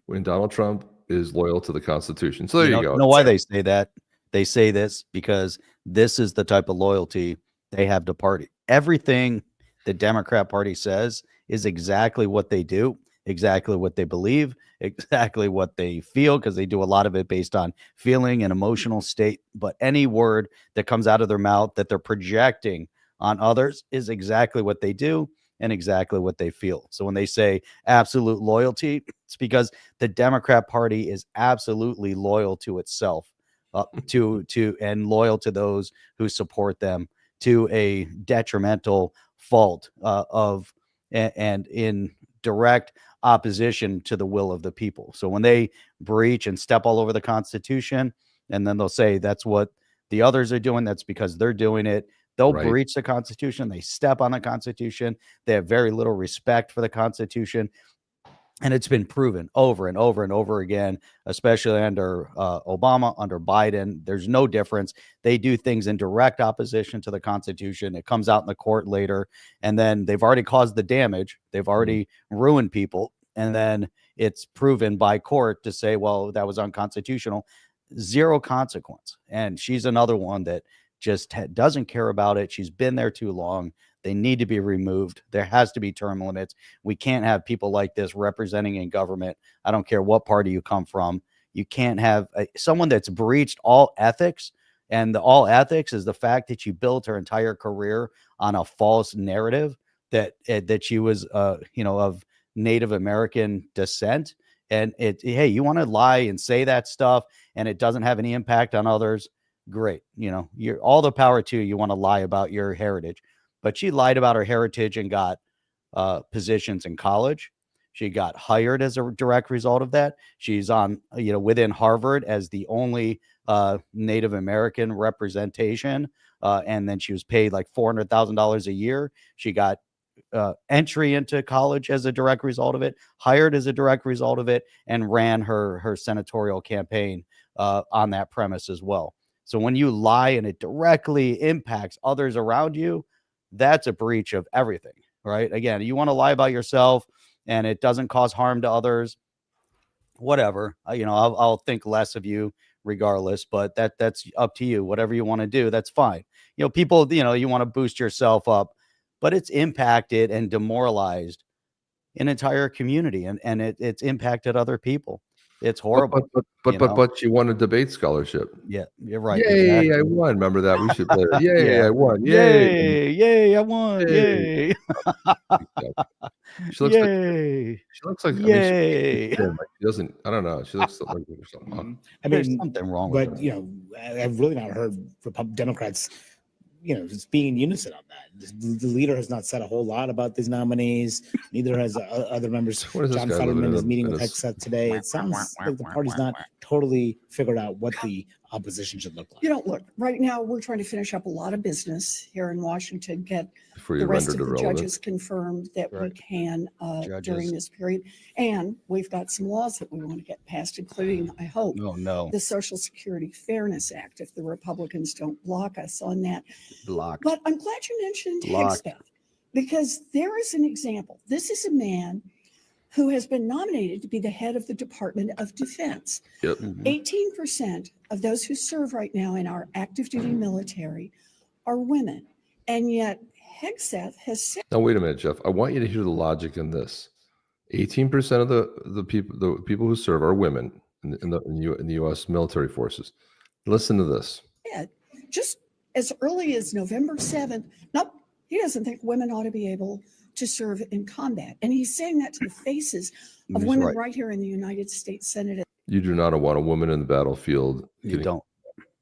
When Donald Trump is loyal to the Constitution. So there you go. You know why they say that? They say this because this is the type of loyalty they have to party. Everything the Democrat Party says is exactly what they do, exactly what they believe, exactly what they feel, because they do a lot of it based on feeling and emotional state. But any word that comes out of their mouth that they're projecting on others is exactly what they do and exactly what they feel. So when they say absolute loyalty, it's because the Democrat Party is absolutely loyal to itself, and loyal to those who support them to a detrimental fault and in direct opposition to the will of the people. So when they breach and step all over the Constitution, and then they'll say that's what the others are doing, that's because they're doing it. They'll breach the Constitution. They step on the Constitution. They have very little respect for the Constitution. And it's been proven over and over and over again, especially under Obama, under Biden. There's no difference. They do things in direct opposition to the Constitution. It comes out in the court later, and then they've already caused the damage. They've already ruined people. And then it's proven by court to say, well, that was unconstitutional. zero consequence. And she's another one that just doesn't care about it. She's been there too long. They need to be removed. There has to be term limits. We can't have people like this representing in government. I don't care what party you come from. You can't have someone that's breached all ethics. And the all ethics is the fact that you built her entire career on a false narrative that she was, of Native American descent. And hey, you want to lie and say that stuff and it doesn't have any impact on others. Great. You're all the power to you. You want to lie about your heritage, but she lied about her heritage and got positions in college. She got hired as a direct result of that. She's on, within Harvard as the only Native American representation. And then she was paid like $400,000 a year. She got entry into college as a direct result of it, hired as a direct result of it, and ran her senatorial campaign on that premise as well. So when you lie and it directly impacts others around you, that's a breach of everything, right? Again, you want to lie about yourself and it doesn't cause harm to others, whatever. I'll think less of you regardless, but that's up to you. Whatever you want to do, that's fine. People, you want to boost yourself up, but it's impacted and demoralized an entire community, and it's impacted other people. It's horrible. But she won a debate scholarship. Yeah, you're right. Yay, Exactly. I won. Remember that? We should play it. Yay, Yeah. I won. Yay, yay, I won. Yay. Yay. She looks Yay. like she looks like Yay. she doesn't. I don't know. She looks like there's something on. There's something wrong with but her. I've really not heard Democrats just being in unison on that. The leader has not said a whole lot about these nominees. Neither has other members. John Fetterman is meeting with Hexeth today. It sounds like the party's not totally figured out what the opposition should look like. Look, right now we're trying to finish up a lot of business here in Washington, get the rest of the judges confirmed that we can during this period. And we've got some laws that we want to get passed, including, I hope, the Social Security Fairness Act, if the Republicans don't block us on that. But I'm glad you mentioned Hexeth, because there is an example. This is a man who has been nominated to be the head of the Department of Defense. 18% of those who serve right now in our active duty military are women. And yet Hexeth has said— Now, wait a minute, Jeff. I want you to hear the logic in this. 18% of the people who serve are women in the U.S. military forces. Listen to this. Just as early as November 7th, nope, he doesn't think women ought to be able to serve in combat. And he's saying that to the faces of women right here in the United States Senate. You do not want a woman in the battlefield. You don't.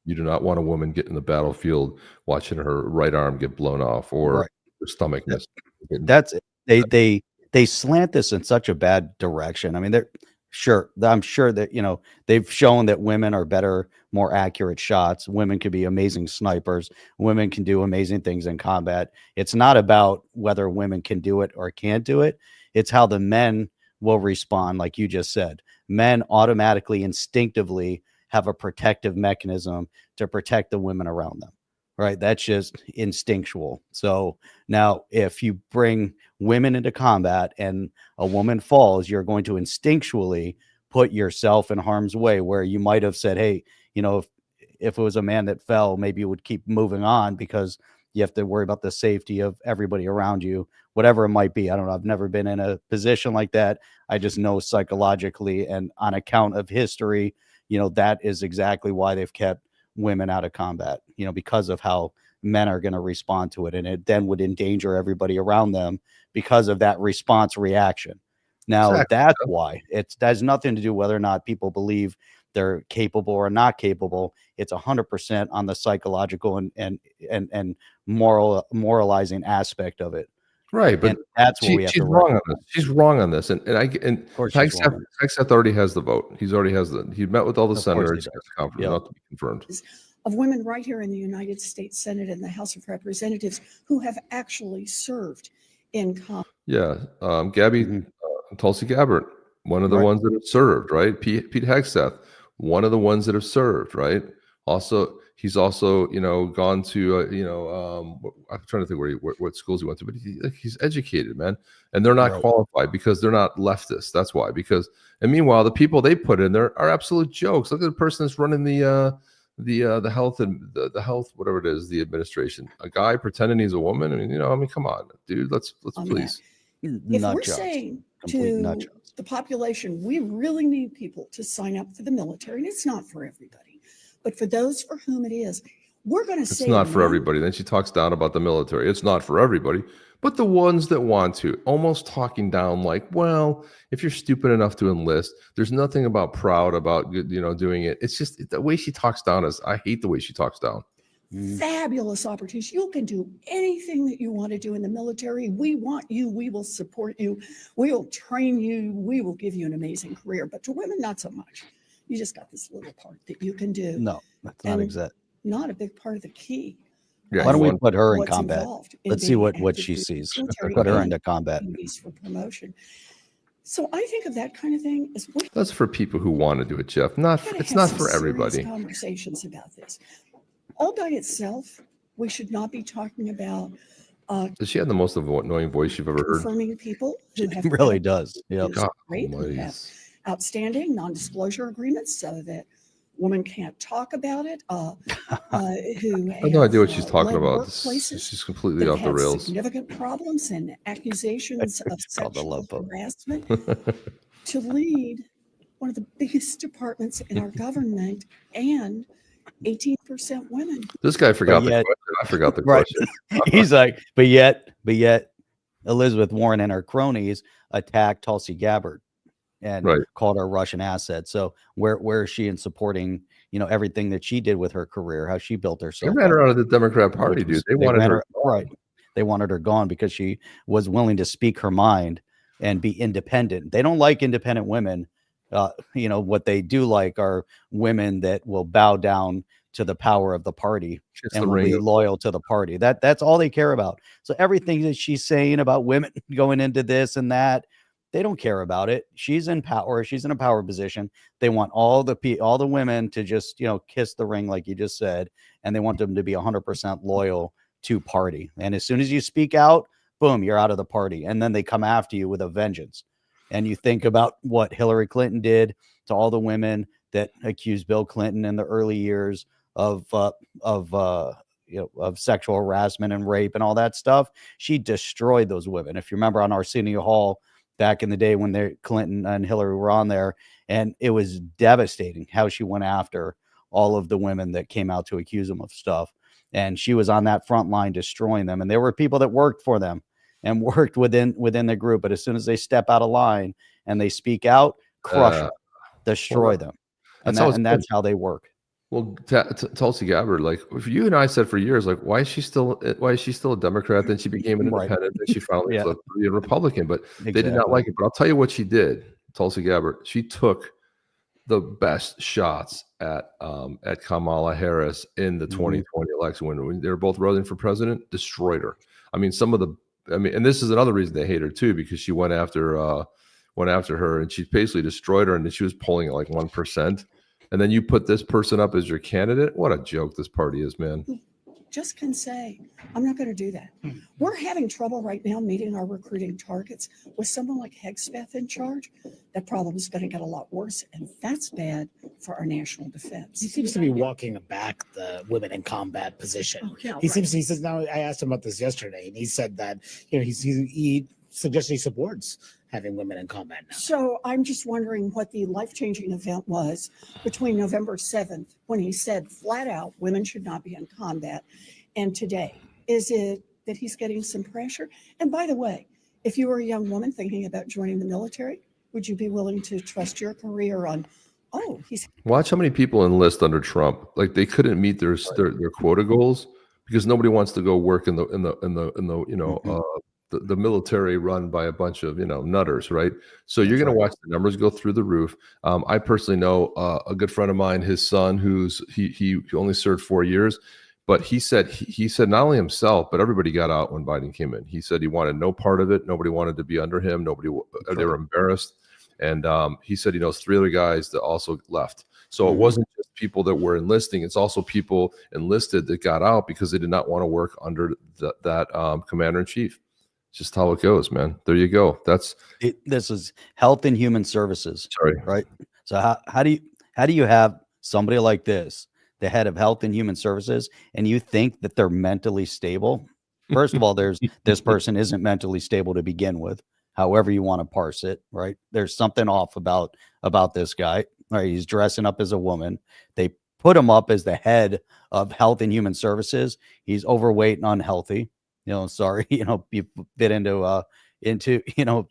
You do not want a woman get in the battlefield watching her right arm get blown off or her stomach miss. That's they slant this in such a bad direction. I mean, I'm sure that they've shown that women are better, more accurate shots. Women can be amazing snipers. Women can do amazing things in combat. It's not about whether women can do it or can't do it. It's how the men will respond, like you just said. Men automatically, instinctively have a protective mechanism to protect the women around them, right? That's just instinctual. So now if you bring women into combat and a woman falls, you're going to instinctually put yourself in harm's way, where you might have said, hey, if it was a man that fell, maybe you would keep moving on because you have to worry about the safety of everybody around you, whatever it might be. I don't know. I've never been in a position like that. I just know psychologically and on account of history, that is exactly why they've kept women out of combat, because of how men are going to respond to it. And it then would endanger everybody around them because of that response reaction. Now, that's why that has nothing to do whether or not people believe they're capable or not capable. It's 100% on the psychological and moralizing aspect of it. Right, but that's what we have she's to wrong on this. She's wrong on this, and Hexeth already has the vote. He met with all the senators. Not to be confirmed. Of women right here in the United States Senate and the House of Representatives who have actually served in combat. Yeah, Gabby Tulsi Gabbard, one of the ones that have served, right? Pete Hexeth, one of the ones that have served, right? Also, He's also, gone to, I'm trying to think what schools he went to, but he's educated, man. And they're not qualified because they're not leftists. That's why. And meanwhile, the people they put in there are absolute jokes. Look at the person that's running the health and the health, whatever it is, the administration. A guy pretending he's a woman. I mean, come on, dude. Let's please. If we're saying to the population, we really need people to sign up for the military, and it's not for everybody, but for those for whom it is, we're going to say it's not for everybody. Then she talks down about the military. It's not for everybody, but the ones that want to, almost talking down like, well, if you're stupid enough to enlist, there's nothing proud about doing it. It's just the way she talks down I hate the way she talks down. Fabulous opportunities. You can do anything that you want to do in the military. We want you. We will support you. We will train you. We will give you an amazing career. But to women, not so much. You just got this little part that you can do. No, that's not exact. Not a big part of the key. Yeah, why don't we put her in combat? Let's see what she sees. Put her into combat. For promotion. So I think of that kind of thing as that's for people who want to do it, Jeff. It's not for everybody. Conversations about this. All by itself, we should not be talking about. Does she have the most annoying voice you've ever heard? Confirming people. It really does. Yeah. Outstanding non-disclosure agreements so that women can't talk about it. I have no idea what she's talking about. She's completely off the rails. Significant problems and accusations of sexual harassment to lead one of the biggest departments in our government and 18% women. This guy forgot the question. I forgot the question. He's like, but yet, Elizabeth Warren and her cronies attacked Tulsi Gabbard and called her Russian asset. So where is she in supporting, everything that she did with her career, how she built herself? They ran her out of the Democrat Party, dude. They wanted her right. They wanted her gone because she was willing to speak her mind and be independent. They don't like independent women. What they do like are women that will bow down to the power of the party and will be loyal to the party. That's all they care about. So everything that she's saying about women going into this and that, they don't care about it. She's in power. She's in a power position. They want all the women to just, kiss the ring, like you just said, and they want them to be 100% loyal to party. And as soon as you speak out, boom, you're out of the party. And then they come after you with a vengeance. And you think about what Hillary Clinton did to all the women that accused Bill Clinton in the early years of sexual harassment and rape and all that stuff. She destroyed those women. If you remember on Arsenio Hall back in the day when Clinton and Hillary were on there, and it was devastating how she went after all of the women that came out to accuse them of stuff. And she was on that front line destroying them. And there were people that worked for them and worked within the group. But as soon as they step out of line and they speak out, crush them, destroy them. And that's how they work. Well, Tulsi Gabbard, like if you and I said for years, like, why is she still a Democrat? Then she became an independent. Then she finally flipped to be a Republican, but they did not like it. But I'll tell you what she did, Tulsi Gabbard. She took the best shots at Kamala Harris in the 2020 election when they were both running for president, destroyed her. I mean, and this is another reason they hate her too, because she went after her and she basically destroyed her, and then she was polling at like 1%. And then you put this person up as your candidate. What a joke this party is, man. Just can say, I'm not going to do that. We're having trouble right now meeting our recruiting targets with someone like Hegspeth in charge. That problem is going to get a lot worse, and that's bad for our national defense. He seems to be walking back the women in combat position. He says now. I asked him about this yesterday, and he said that he suggested he supports having women in combat now. So I'm just wondering what the life-changing event was between November 7th, when he said flat out women should not be in combat, and today. Is it that he's getting some pressure? And by the way, if you were a young woman thinking about joining the military, would you be willing to trust your career on, watch how many people enlist under Trump? Like they couldn't meet their quota goals because nobody wants to go work in the military run by a bunch of nutters, right? So you're going to watch the numbers go through the roof. I personally know a good friend of mine, his son, he only served 4 years, but he said not only himself but everybody got out when Biden came in. He said he wanted no part of it. Nobody wanted to be under him. They were embarrassed, and he said he knows 3 other guys that also left. So it wasn't just people that were enlisting. It's also people enlisted that got out because they did not want to work under that commander-in-chief. It's just how it goes, man. There you go. This is Health and Human Services. Sorry. Right. So how do you have somebody like this, the head of Health and Human Services, and you think that they're mentally stable? First of all, this person isn't mentally stable to begin with, however you want to parse it, right? There's something off about this guy, right? He's dressing up as a woman. They put him up as the head of Health and Human Services. He's overweight and unhealthy. Sorry, you fit into,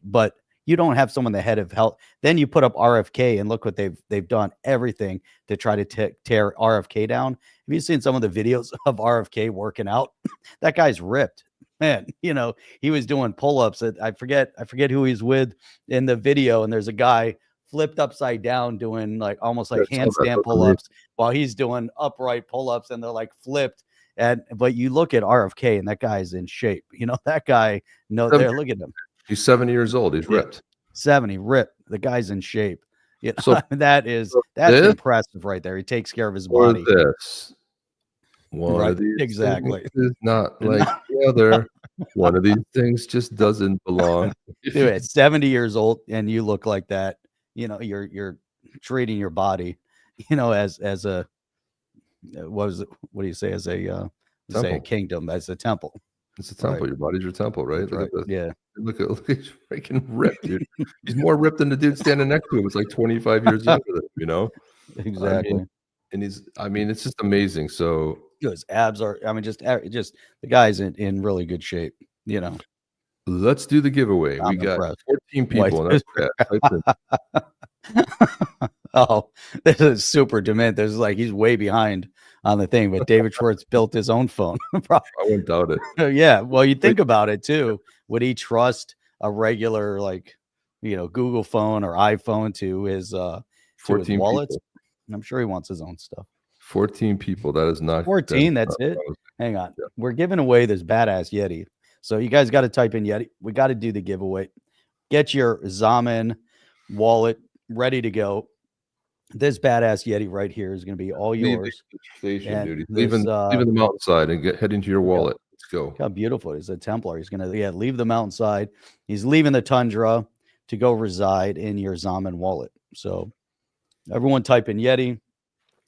but you don't have someone the head of health. Then you put up RFK, and look what they've done everything to try to tear RFK down. Have you seen some of the videos of RFK working out? That guy's ripped, man. He was doing pull-ups. I forget who he's with in the video, and there's a guy flipped upside down doing almost like handstand pull-ups while he's doing upright pull-ups, and they're like flipped. But you look at RFK, and that guy's in shape. That guy. No, there. Look at him. He's 70 years old. He's ripped. 70, ripped. The guy's in shape. So that's impressive right there. He takes care of his body. One of these exactly is not like the other. One of these things just doesn't belong. Dude, at 70 years old, and you look like that. You're treating your body, as a what do you say, as a kingdom, as a temple. It's a temple. Right. Your body's your temple, right? Yeah. Look at he's freaking ripped, dude. He's more ripped than the dude standing next to him. It's like 25 years younger than him, Exactly. It's just amazing. So his abs are. Just the guy's in really good shape. Let's do the giveaway. We got 14 people. In that Oh, this is super dement. There's he's way behind on the thing, but David Schwartz built his own phone. I wouldn't doubt it. Yeah. Well, you think about it too. Would he trust a regular Google phone or iPhone to his wallets? I'm sure he wants his own stuff. 14 people. That is not 14. That's it. Hang on. Yeah. We're giving away this badass Yeti. So you guys got to type in Yeti. We got to do the giveaway. Get your Zaman wallet ready to go. This badass Yeti right here is going to be all yours. Station, dude. Leaving the mountainside and heading to your wallet. Let's go. Look how beautiful it is. A Templar. He's going to leave the mountainside. He's leaving the tundra to go reside in your Zaman wallet. So everyone type in Yeti.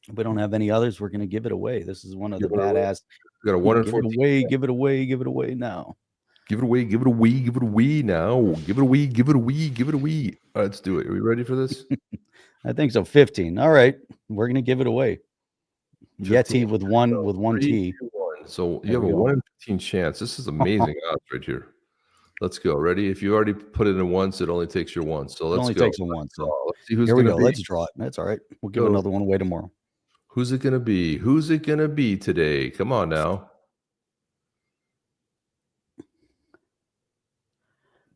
If we don't have any others, we're going to give it away. This is one of the badass. We got a 1 in 14. Give it away. Give it away now. Give it away. Give it away. Give it away now. Give it away. Give it away. Give it away. All right, let's do it. Are we ready for this? I think so. 15. All right, we're gonna give it away. 15. Yeti with one T. 3, 2, 1. So you have a 1 in 15 chance. This is amazing odds right here. Let's go. Ready? If you already put it in once, it only takes your once. So let's go. It only takes a once. So let's see who's here we gonna go. be. Let's draw it. That's all right. We'll give another one away tomorrow. Who's it gonna be? Who's it gonna be today? Come on now.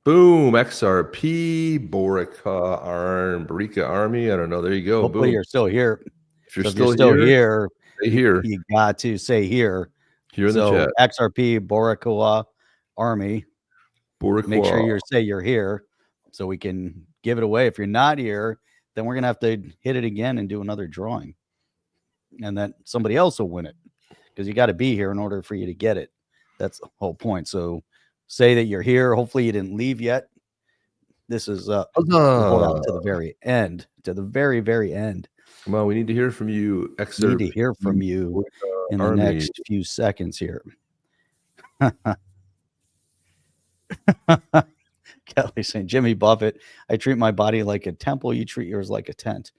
Boom, XRP, Borica Army. I don't know. There you go. Hopefully boom. You're still here. If you're still here, stay here. You got to say here. Here in the chat. XRP, Borica Army. Make sure you say you're here so we can give it away. If you're not here, then we're going to have to hit it again and do another drawing. And then somebody else will win it because you got to be here in order for you to get it. That's the whole point. So say that you're here. Hopefully you didn't leave yet. This is hold on to the very end, to the very, very end. Come on, we need to hear from you. We need to hear from you in the next few seconds here. Kelly saying, Jimmy Buffett, I treat my body like a temple. You treat yours like a tent.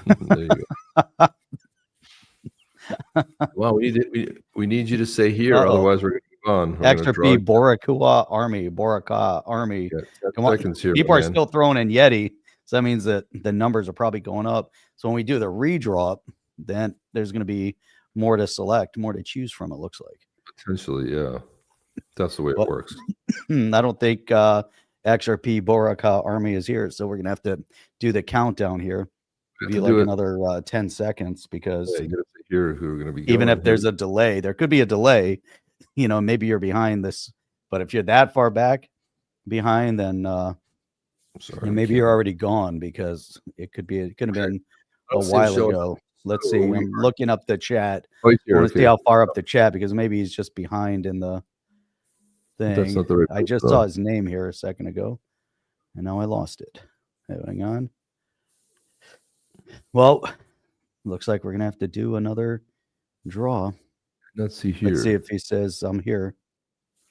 There you go. Well, we need you to say here, otherwise we're going to keep on. XRP Borica Army. Yeah, come on. Here, people are still throwing in Yeti, so that means that the numbers are probably going up. So when we do the redraw, then there's going to be more to select, more to choose from. It looks like potentially, yeah. That's the way it works. I don't think XRP Borica Army is here, so we're going to have to do the countdown here. Be like another 10 seconds because you gotta hear who are going to be even if there's a delay, there could be a delay. Maybe you're behind this, but if you're that far back behind, then maybe you're already gone because it could have been a while ago. Let's see. I'm looking up the chat. Oh, he's I here. want to see how far up the chat because maybe he's just behind in the thing. That's not the right I just saw his name here a second ago, and now I lost it. Hang on. Well, looks like we're gonna have to do another draw. Let's see here. Let's see if he says I'm here.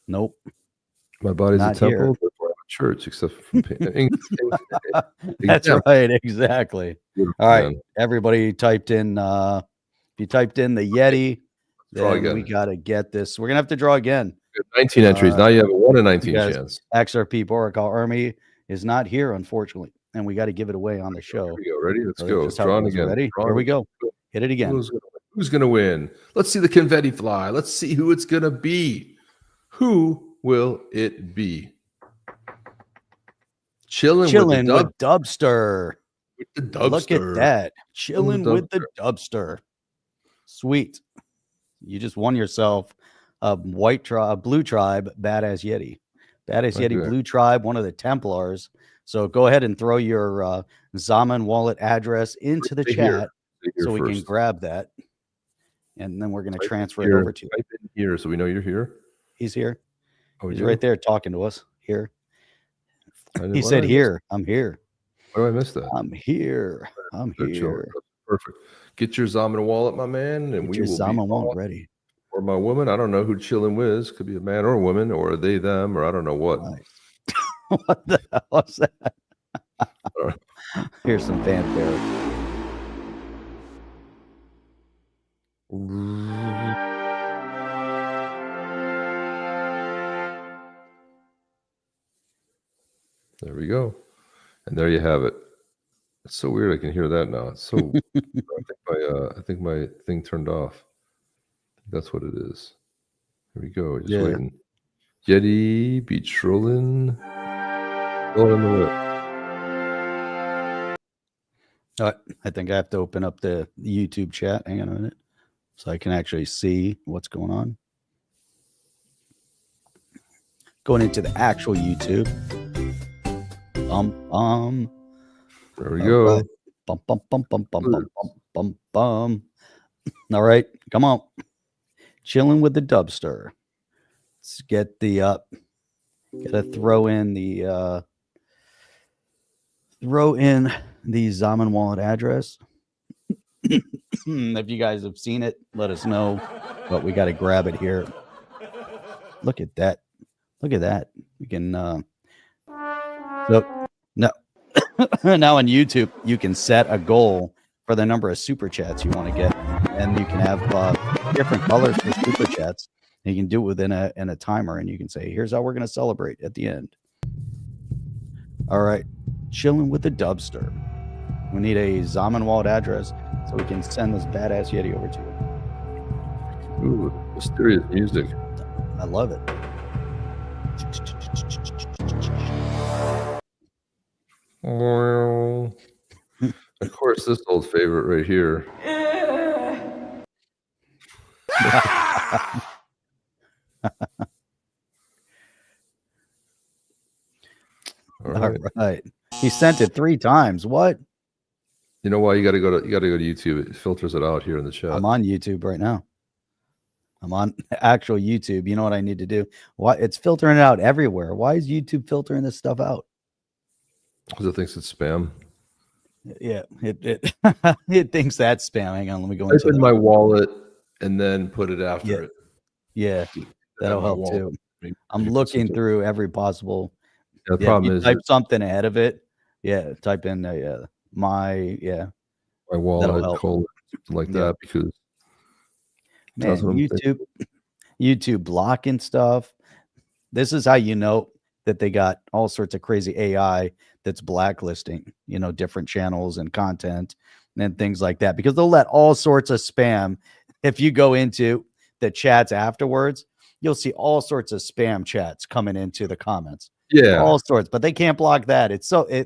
Nope. My body's Not a temple, here. but we're a church, except for That's right, exactly. Beautiful, All right, man. everybody typed in. If you typed in the Yeti, Draw then again. we got to get this. We're gonna have to draw again. 19 entries. Now you have a 1 in 19 because chance. XRP Boracal Army is not here, unfortunately, and we got to give it away on the show. Here we go. Ready? Let's So go. just how it Drawing goes. again. Ready? Drawing Here we again. go. Hit it again. Who's gonna win? Let's see the confetti fly. Let's see who it's gonna be. Who will it be? Chilling with Dubster. With the Dubster. Look at that. Chilling with the Dubster. Sweet. You just won yourself a blue tribe badass Yeti. Badass Yeti Okay. blue tribe, one of the Templars. So go ahead and throw your Zaman wallet address into the Stay here. chat Stay here so we can first. grab that. And then we're going to Type in transfer here. it over to you. Type in here so we know you're here. He's here. Oh, He's you? right there talking to us here. Why He did said I miss here. I'm here. Why do I miss that? I'm here. I'm Good show. here. Perfect. Get your Zaman wallet, my man, and Get we your will Zaman be wallet off. ready. Or my woman. I don't know who chilling with. Could be a man or a woman, or they, them, or I don't know what. What the hell is that? Here's some fanfare. There we go. And there you have it. It's so weird. I can hear that now. It's so. I think my thing turned off. That's what it is. Here we go. Just waiting. Yeti beach rolling. Rolling the whip. All right. I think I have to open up the YouTube chat. Hang on a minute. So I can actually see what's going on. Going into the actual YouTube. There we go. Right. Bum, bum, bum, bum, bum, bum, bum, bum, bum. All right. Come on. Chilling with the Dubster. Let's get the gotta throw in the Zaman wallet address. If you guys have seen it, let us know. But we got to grab it here. Look at that. Look at that. We can so no now on YouTube you can set a goal for the number of super chats you want to get, and you can have different colors for super chats. You can do it within a timer, and you can say, here's how we're going to celebrate at the end. All right. Chilling with the Dubster. We need a Zaman wallet address so we can send this badass Yeti over to you. Ooh, mysterious music. I love it. Of course, this old favorite right here. All right. He sent it 3 times. What? You know why you got to go to YouTube? It filters it out here in the chat. I'm on YouTube right now. I'm on actual YouTube. You know what I need to do? Why it's filtering it out everywhere? Why is YouTube filtering this stuff out? Because it thinks it's spam. Yeah, it it thinks that's spam. Hang on, let me go Type into in my wallet and then put it after it. Yeah, that'll my help wallet. too. Maybe I'm put looking something- through every possible. Yeah, the problem you is type something ahead of it. Yeah, type in my my wallet help. colon, something like that, because Man, that's what I'm thinking. YouTube blocking stuff. This is how you know that they got all sorts of crazy AI that's blacklisting, different channels and content and things like that, because they'll let all sorts of spam. If you go into the chats afterwards, you'll see all sorts of spam chats coming into the comments. Yeah, All sorts, but they can't block that.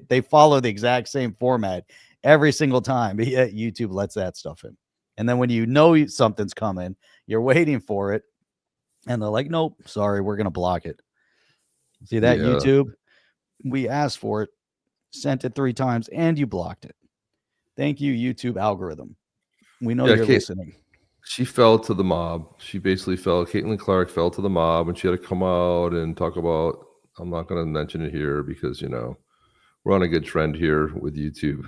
They follow the exact same format every single time. But yet YouTube lets that stuff in. And then when you know something's coming, you're waiting for it. And they're like, nope, sorry, we're going to block it. See that, Yeah. YouTube? We asked for it, sent it 3 times, and you blocked it. Thank you, YouTube algorithm. We know you're listening. She fell to the mob. She basically fell. Caitlyn Clark fell to the mob, and she had to come out and talk about. I'm not going to mention it here because we're on a good trend here with YouTube.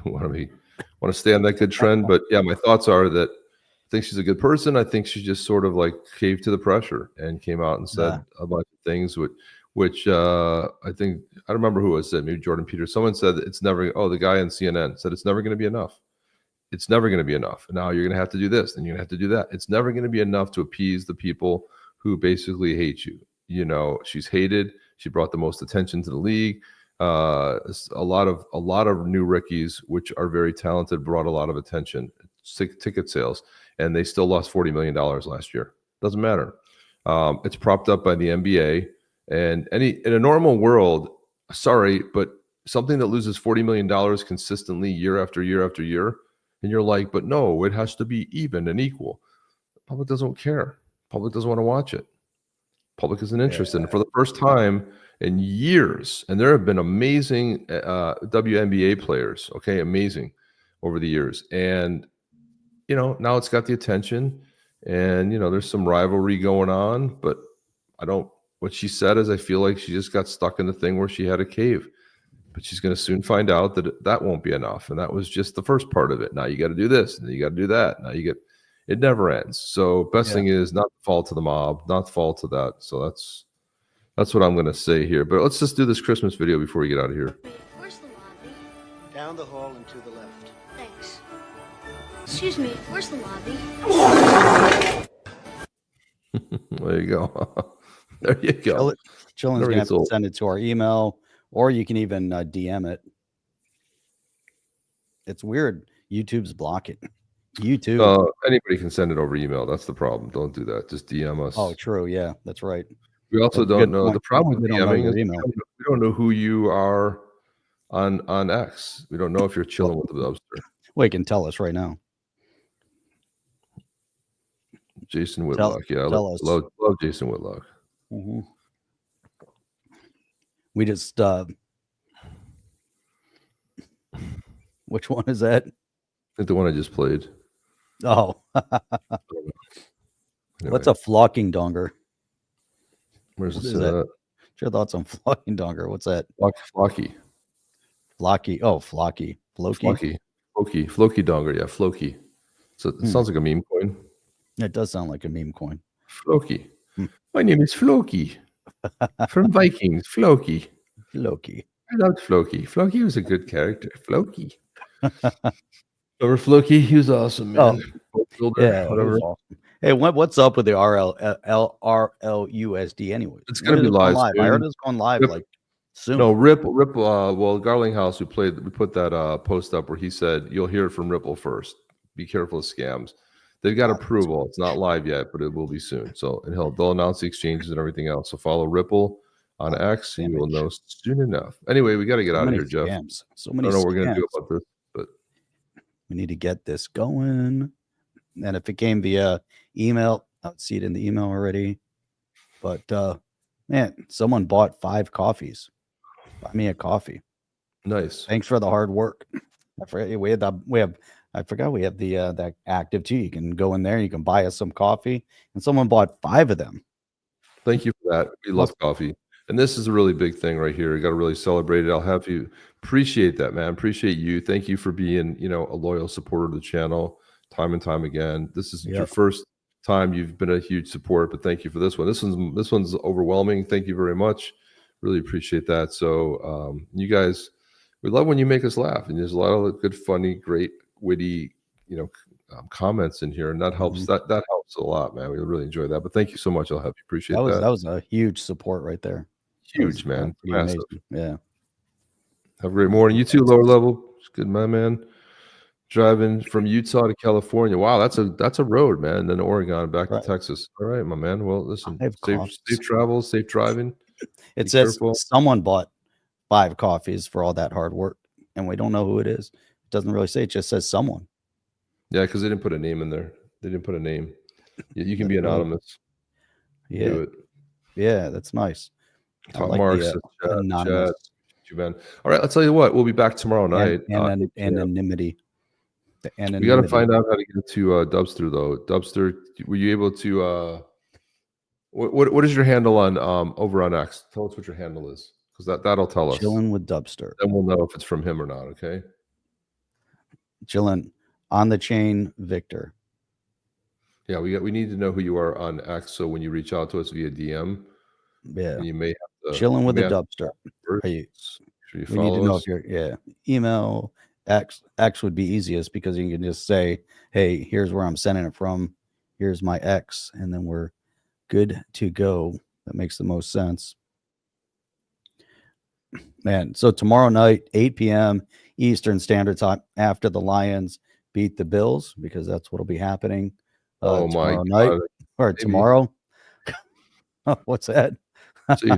want to stay on that good trend, but yeah, my thoughts are that I think she's a good person. I think she just sort of like caved to the pressure and came out and said a bunch of things, which I think I don't remember who it said. Maybe Jordan Peters. Someone said it's never. Oh, the guy on CNN said it's never going to be enough. It's never going to be enough. Now you're going to have to do this, and you're going to have to do that. It's never going to be enough to appease the people who basically hate you. She's hated. She brought the most attention to the league. A lot of new rookies, which are very talented, brought a lot of attention. Ticket sales, and they still lost $40 million last year. Doesn't matter. It's propped up by the NBA, and in a normal world, sorry, but something that loses $40 million consistently year after year after year. And you're like, but no, it has to be even and equal. The public doesn't care. Public doesn't want to watch it. Public isn't interested. And for the first time in years, and there have been amazing WNBA players, amazing over the years. And, now it's got the attention and, there's some rivalry going on. But what she said is I feel like she just got stuck in the thing where she had a cave. But she's going to soon find out that that won't be enough. And that was just the first part of it. Now you got to do this, and then you got to do that. It never ends. So best thing is not to fall to the mob, not to fall to that. So that's what I'm going to say here. But let's just do this Christmas video before we get out of here. Where's the lobby? Down the hall and to the left. Thanks. Excuse me, where's the lobby? There you go. There you go. Chillin's going to have to send it to our email. Or you can even DM it. It's weird. YouTube's blocking. YouTube. Anybody can send it over email. That's the problem. Don't do that. Just DM us. Oh, true. Yeah, that's right. We also don't know. The problem with DMing is we don't know who you are on X. We don't know if you're chilling with the Webster. Well, you can tell us right now. Jason Whitlock. Love Jason Whitlock. Mm-hmm. We just which one is that? I think the one I just played. Oh. Anyway. What's a flocking donger? Where's what this is that? What's your thoughts on flocking donger? What's that? Flocky. Flocky. Oh, flocky. Floki. Floki donger. Yeah, Floki. So it sounds like a meme coin. It does sound like a meme coin. Floki. My name is Floki. From Vikings, Floki. Floki. I loved Floki. Floki was a good character. Floki. Remember Floki? He was awesome, man. Builder, yeah, whatever. Awesome. Hey, what's up with the RLUSD anyway? It's going to be live. I heard it's going live like soon. No, Ripple. Well, Garlinghouse, we put that post up where he said you'll hear it from Ripple first. Be careful of scams. They've got approval. It's not live yet, but it will be soon. So, and they'll announce the exchanges and everything else. So follow Ripple on X, and you will know soon enough. Anyway, we got to get out of here, Jeff. So many. I don't know what we're going to do about this, but we need to get this going. And if it came via email, I'd see it in the email already. But man, someone bought 5 coffees. Buy me a coffee. Nice. Thanks for the hard work. I forget we have the that active too. You can go in there, you can buy us some coffee, and someone bought 5 of them. Thank you for that. We love coffee. And this is a really big thing right here. You got to really celebrate it. I'll have you appreciate that, man. Appreciate you. Thank you for being, a loyal supporter of the channel time and time again. This is your first time you've been a huge support, but thank you for this one. This one's overwhelming. Thank you very much. Really appreciate that. So you guys, we love when you make us laugh, and there's a lot of good, funny, great, witty, comments in here, and that helps. That helps a lot, man. We really enjoy that. But thank you so much. I'll have you appreciate that. That was a huge support right there. Huge, man. Massive. Yeah. Have a great morning. You too, lower level. It's good, my man. Driving from Utah to California. Wow, that's a road, man. And then Oregon back to Texas. All right, my man. Well, listen, safe travels, safe driving. It says someone bought 5 coffees for all that hard work, and we don't know who it is. It doesn't really say. It just says someone. Yeah, because they didn't put a name in there. They didn't put a name. You can be anonymous. Yeah. Do it. Yeah, that's nice. Top marks. All right, I'll tell you what. We'll be back tomorrow night. Anonymity. We got to find out how to get to Dubster though. Dubster, were you able to? What is your handle on over on X? Tell us what your handle is, because that'll tell us. Chilling with Dubster. Then we'll know if it's from him or not. Okay. Chilling on the chain, Victor. Yeah, we need to know who you are on X. So when you reach out to us via DM, you may have to. Chilling with the Dubster. Are you? Should you we need to know us? if you're email X. X would be easiest because you can just say, "Hey, here's where I'm sending it from. Here's my X," and then we're good to go. That makes the most sense. Man, so tomorrow night, 8 p.m. Eastern Standard Time, after the Lions beat the Bills, because that's what'll be happening tomorrow night or maybe. Tomorrow. What's that? See.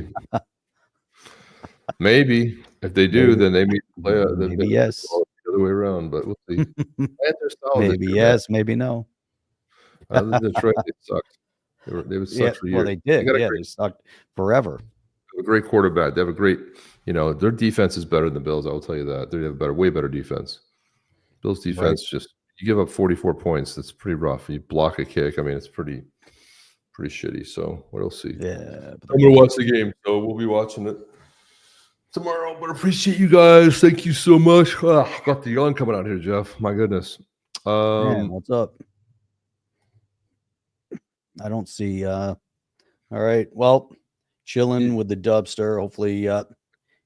Maybe if they do, then they may play. Maybe yes. The other way around, but we'll see. Maybe yes, maybe no. Other than Detroit, they sucked. They would suck for years. Well, they did. They sucked forever. They have a great quarterback. They have a great, their defense is better than the Bills. I will tell you that. They have way better defense. Bills defense you give up 44 points. That's pretty rough. You block a kick. I mean, it's pretty shitty. So we'll see. Yeah, I'm gonna watch the game, so we'll be watching it tomorrow. But appreciate you guys. Thank you so much. Got the yawn coming out here, Jeff. My goodness. Man, what's up? I don't see. All right. Well, chilling with the Dubster. Hopefully,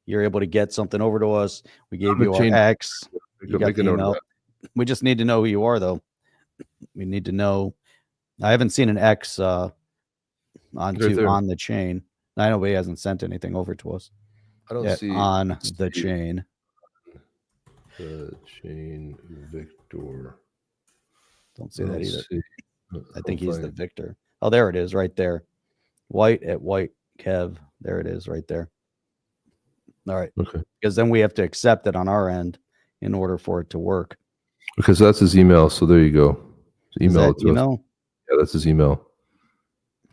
you're able to get something over to us. We gave you our X. You got the email. We just need to know who you are, though. We need to know. I haven't seen an X on the chain. I know he hasn't sent anything over to us. I don't see on the chain. The chain, Victor. Don't see that either. I think he's the Victor. Oh, there it is, right there. White at White Kev. There it is, right there. All right. Okay. Because then we have to accept it on our end in order for it to work. Because that's his email. So there you go. Email it to email? us. Yeah, that's his email.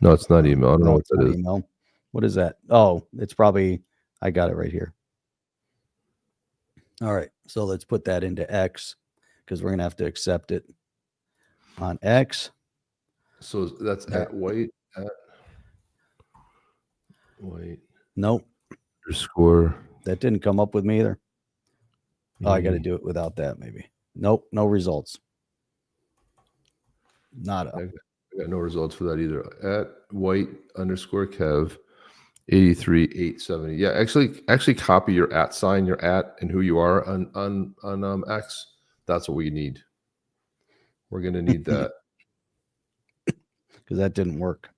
No, it's not email. I don't know what that is. Email. What is that? Oh, it's probably, I got it right here. All right. So let's put that into X because we're going to have to accept it on X. So that's at White. White. Nope. Underscore. That didn't come up with me either. Oh, I got to do it without that, maybe. Nope. No results. Nada. I got no results for that either. At White underscore Kev 83870. Yeah, actually copy your at sign, your at, and who you are on X. That's what we need. We're gonna need that. Because that didn't work.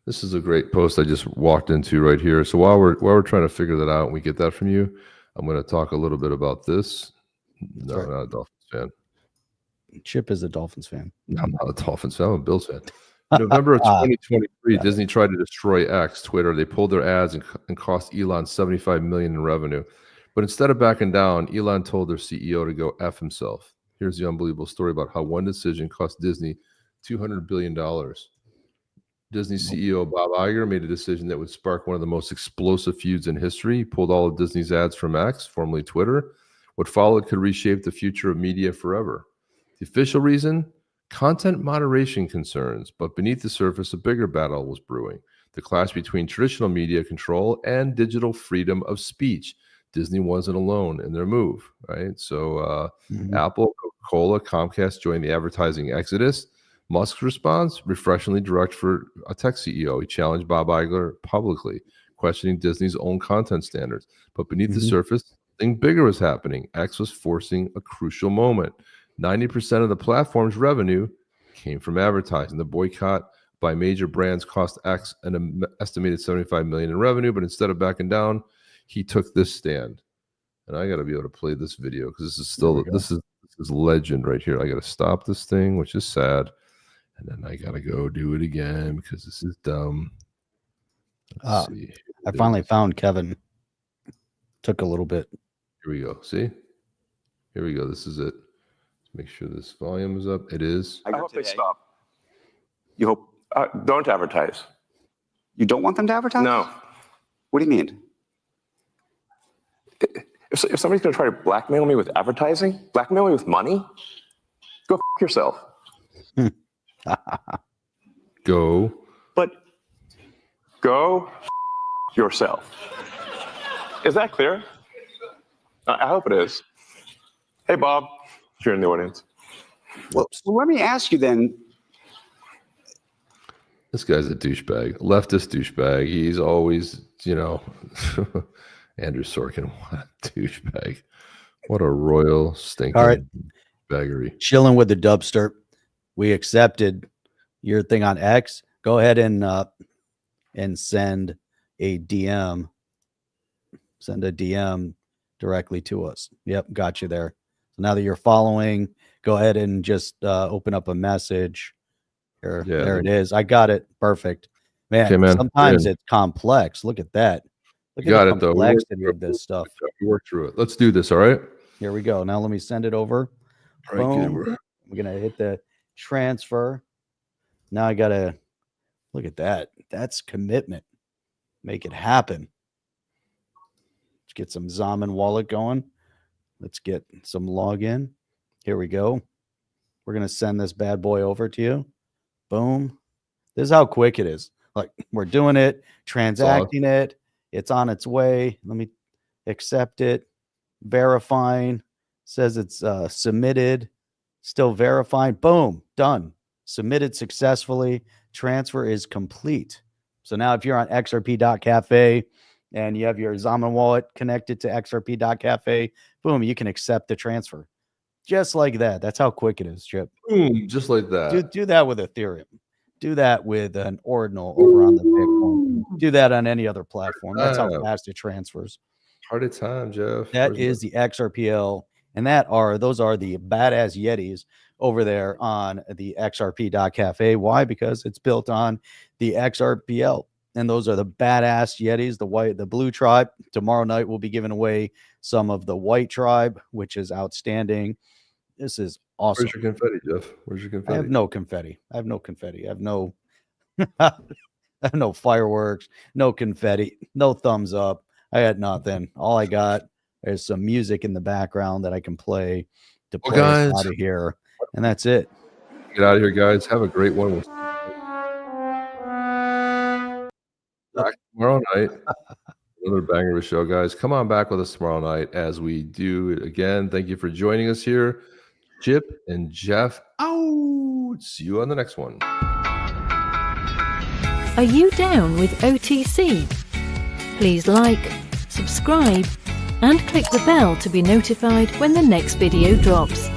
This is a great post I just walked into right here. So while we're trying to figure that out and we get that from you, I'm going to talk a little bit about this. No, I'm not a Dolphins fan. Chip is a Dolphins fan. I'm not a Dolphins fan. I'm a Bills fan. In November of 2023, Disney tried to destroy X, Twitter. They pulled their ads and cost Elon $75 million in revenue. But instead of backing down, Elon told their CEO to go F himself. Here's the unbelievable story about how one decision cost Disney $200 billion. Disney CEO Bob Iger made a decision that would spark one of the most explosive feuds in history. He pulled all of Disney's ads from X, formerly Twitter. What followed could reshape the future of media forever. The official reason? Content moderation concerns, but beneath the surface, a bigger battle was brewing. The clash between traditional media control and digital freedom of speech. Disney wasn't alone in their move, right? So Apple, Coca-Cola, Comcast joined the advertising exodus. Musk's response, refreshingly direct for a tech CEO. He challenged Bob Iger publicly, questioning Disney's own content standards. But beneath the surface, something bigger was happening. X was forcing a crucial moment. 90% of the platform's revenue came from advertising. The boycott by major brands cost X an estimated $75 million in revenue, but instead of backing down, he took this stand. And I got to be able to play this video because this is still this is legend right here. I got to stop this thing, which is sad, and then I got to go do it again because this is dumb. Let's see. I finally found Kevin. Took a little bit. Here we go. See? Here we go. This is it. Make sure this volume is up. It is. I hope they stop. You hope don't advertise. You don't want them to advertise? No. What do you mean? if somebody's going to try to blackmail me with advertising, blackmail me with money, go yourself. Go. But go yourself. Is that clear? I hope it is. Hey, Bob, if you're in the audience. Well, let me ask you then. This guy's a douchebag, leftist douchebag. He's always, Andrew Sorkin, what a douchebag. What a royal stinking All right. baggery. Chilling with the dubster. We accepted your thing on X. Go ahead and send a DM. Send a DM directly to us. Yep, got you there. So now that you're following, go ahead and just open up a message. Here, Yeah, there it is. I got it. Perfect. Man, Okay, man. sometimes Good. it's complex. Look at that. Look You at got the it, though. complexity of this stuff. We worked through it. Let's do this, all right? Here we go. Now let me send it over. All right, Boom. good. We're going to hit the transfer. Now I got to look at that. That's commitment. Make it happen. Let's get some Zaman wallet going. Let's get some login. Here we go. We're going to send this bad boy over to you. Boom. This is how quick it is. Like, we're doing it, transacting it. It's on its way. Let me accept it. Verifying. Says it's submitted. Still verifying. Boom. Done. Submitted successfully. Transfer is complete. So now if you're on XRP.cafe and you have your Zaman wallet connected to XRP.cafe, boom, you can accept the transfer. Just like that. That's how quick it is, Chip. Boom, just like that. Do that with Ethereum. Do that with an Ordinal over on the Bitcoin. Do that on any other platform. That's how fast it transfers. Party time, Jeff. That is the XRPL, and those are the badass Yetis over there on the XRP.cafe. Why? Because it's built on the XRPL, and those are the badass Yetis. The blue tribe. Tomorrow night we'll be giving away some of the white tribe, which is outstanding. This is awesome. Where's your confetti, Jeff? Where's your confetti? I have no confetti. I have no I have no fireworks, no confetti, no thumbs up. I had nothing. All I got is some music in the background that I can play to play us out of here. And that's it. Get out of here, guys. Have a great one. Back tomorrow night. Another banger of a show, guys. Come on back with us tomorrow night as we do it again. Thank you for joining us here. Chip and Jeff out. See you on the next one. Are you down with OTC? Please like, subscribe, and click the bell to be notified when the next video drops.